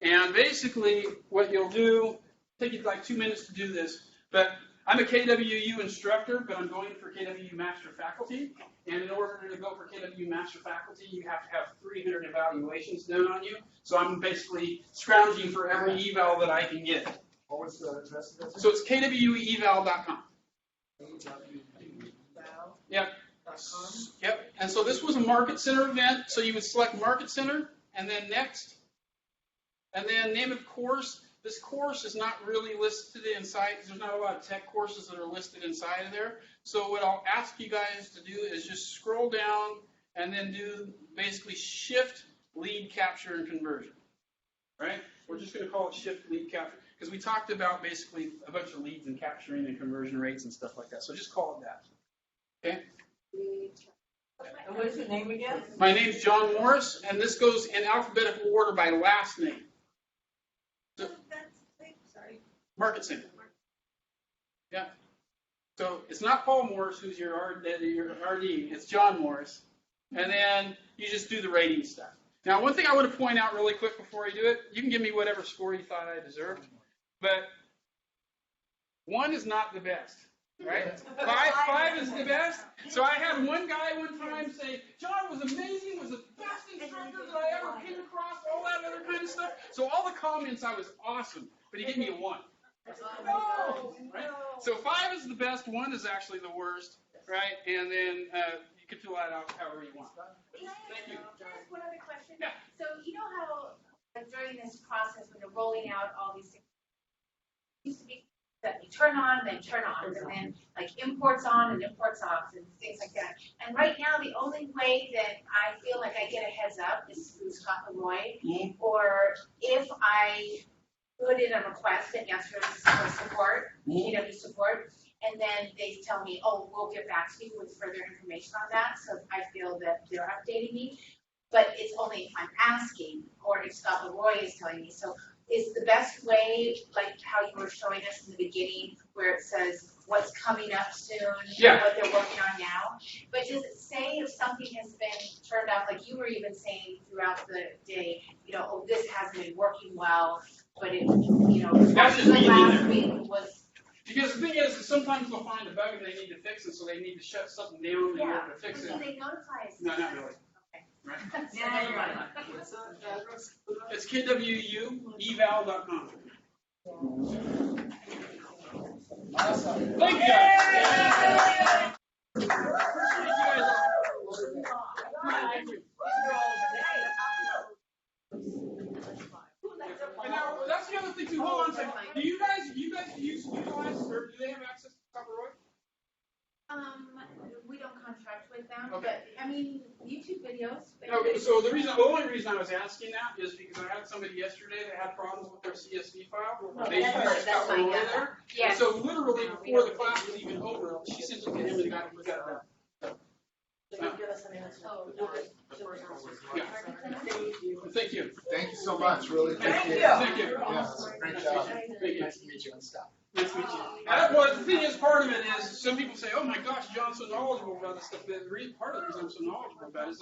And basically what you'll do, take you like 2 minutes to do this, but I'm a KWU instructor, but I'm going for KWU Master Faculty. And in order to go for KWU Master Faculty, you have to have 300 evaluations done on you. So I'm basically scrounging for every eval that I can get. What was the address of this? So it's kwueval.com. Yep. Yep. And so this was a Market Center event. So you would select Market Center, and then next, and then name of course. This course is not really listed inside. There's not a lot of tech courses that are listed inside of there. So what I'll ask you guys to do is just scroll down and then do basically shift lead capture and conversion. Right? We're just going to call it shift lead capture because we talked about basically a bunch of leads and capturing and conversion rates and stuff like that. So just call it that. Okay? And what is your name again? My name's John Morris, and this goes in alphabetical order by last name. So, Sorry. Market Center. Yeah. So it's not Paul Morris who's your RD, it's John Morris. And then you just do the rating stuff. Now, one thing I want to point out really quick before you do it, you can give me whatever score you thought I deserved, but 1 is not the best, right? 5 is the best. So I had one guy one time say, John was amazing, was the best instructor that I ever came across, all that other kind of stuff. So all the comments, I was awesome, but he gave me a 1. No! Right? So 5 is the best, 1 is actually the worst, right? And then you can fill that out however you want. Thank you. Just one other question. Yeah. So you know how during this process when you're rolling out all these things, it used to be that you turn on, then turn off, and then like imports on and imports off and things like that. And right now, the only way that I feel like I get a heads up is through Scott Leroy, or if I put in a request and ask for support, KW support, and then they tell me, oh, we'll get back to you with further information on that. So I feel that they're updating me, but it's only if I'm asking or if Scott Leroy is telling me. So is the best way, like how you were showing us in the beginning, where it says what's coming up soon, what they're working on now. But does it say if something has been turned off, like you were even saying throughout the day, you know, oh, this hasn't been working well, but it, you know, That's just the last there. week was. Because the thing is, sometimes they'll find a bug and they need to fix it, so they need to shut something down in order to fix it. So they notify us. No, not really. Okay. Right? Yeah, you're right. It's kwueval.com. Awesome. Thank you guys. Appreciate you guys And now, that's the other thing too. Hold on a second. Do you guys utilize, or do they have access to Copper Roy? We don't contract with them. Yeah, Okay. but, I mean, YouTube videos. Okay, so the only reason I was asking that is because I had somebody yesterday that had problems with their CSV file. They used that's fine, over yeah. there. And Yes. so literally before the class was even over, she sent it to him and he got it done. So you give us an answer. Yeah. Thank you. Thank you so much, really appreciate it. Thank you. Yes, great job. Thank you. Nice to meet you and stuff. Nice to meet you. Well, the thing is, part of it is, some people say, oh my gosh, John's so knowledgeable about this stuff. Part of the reason I'm so knowledgeable about it is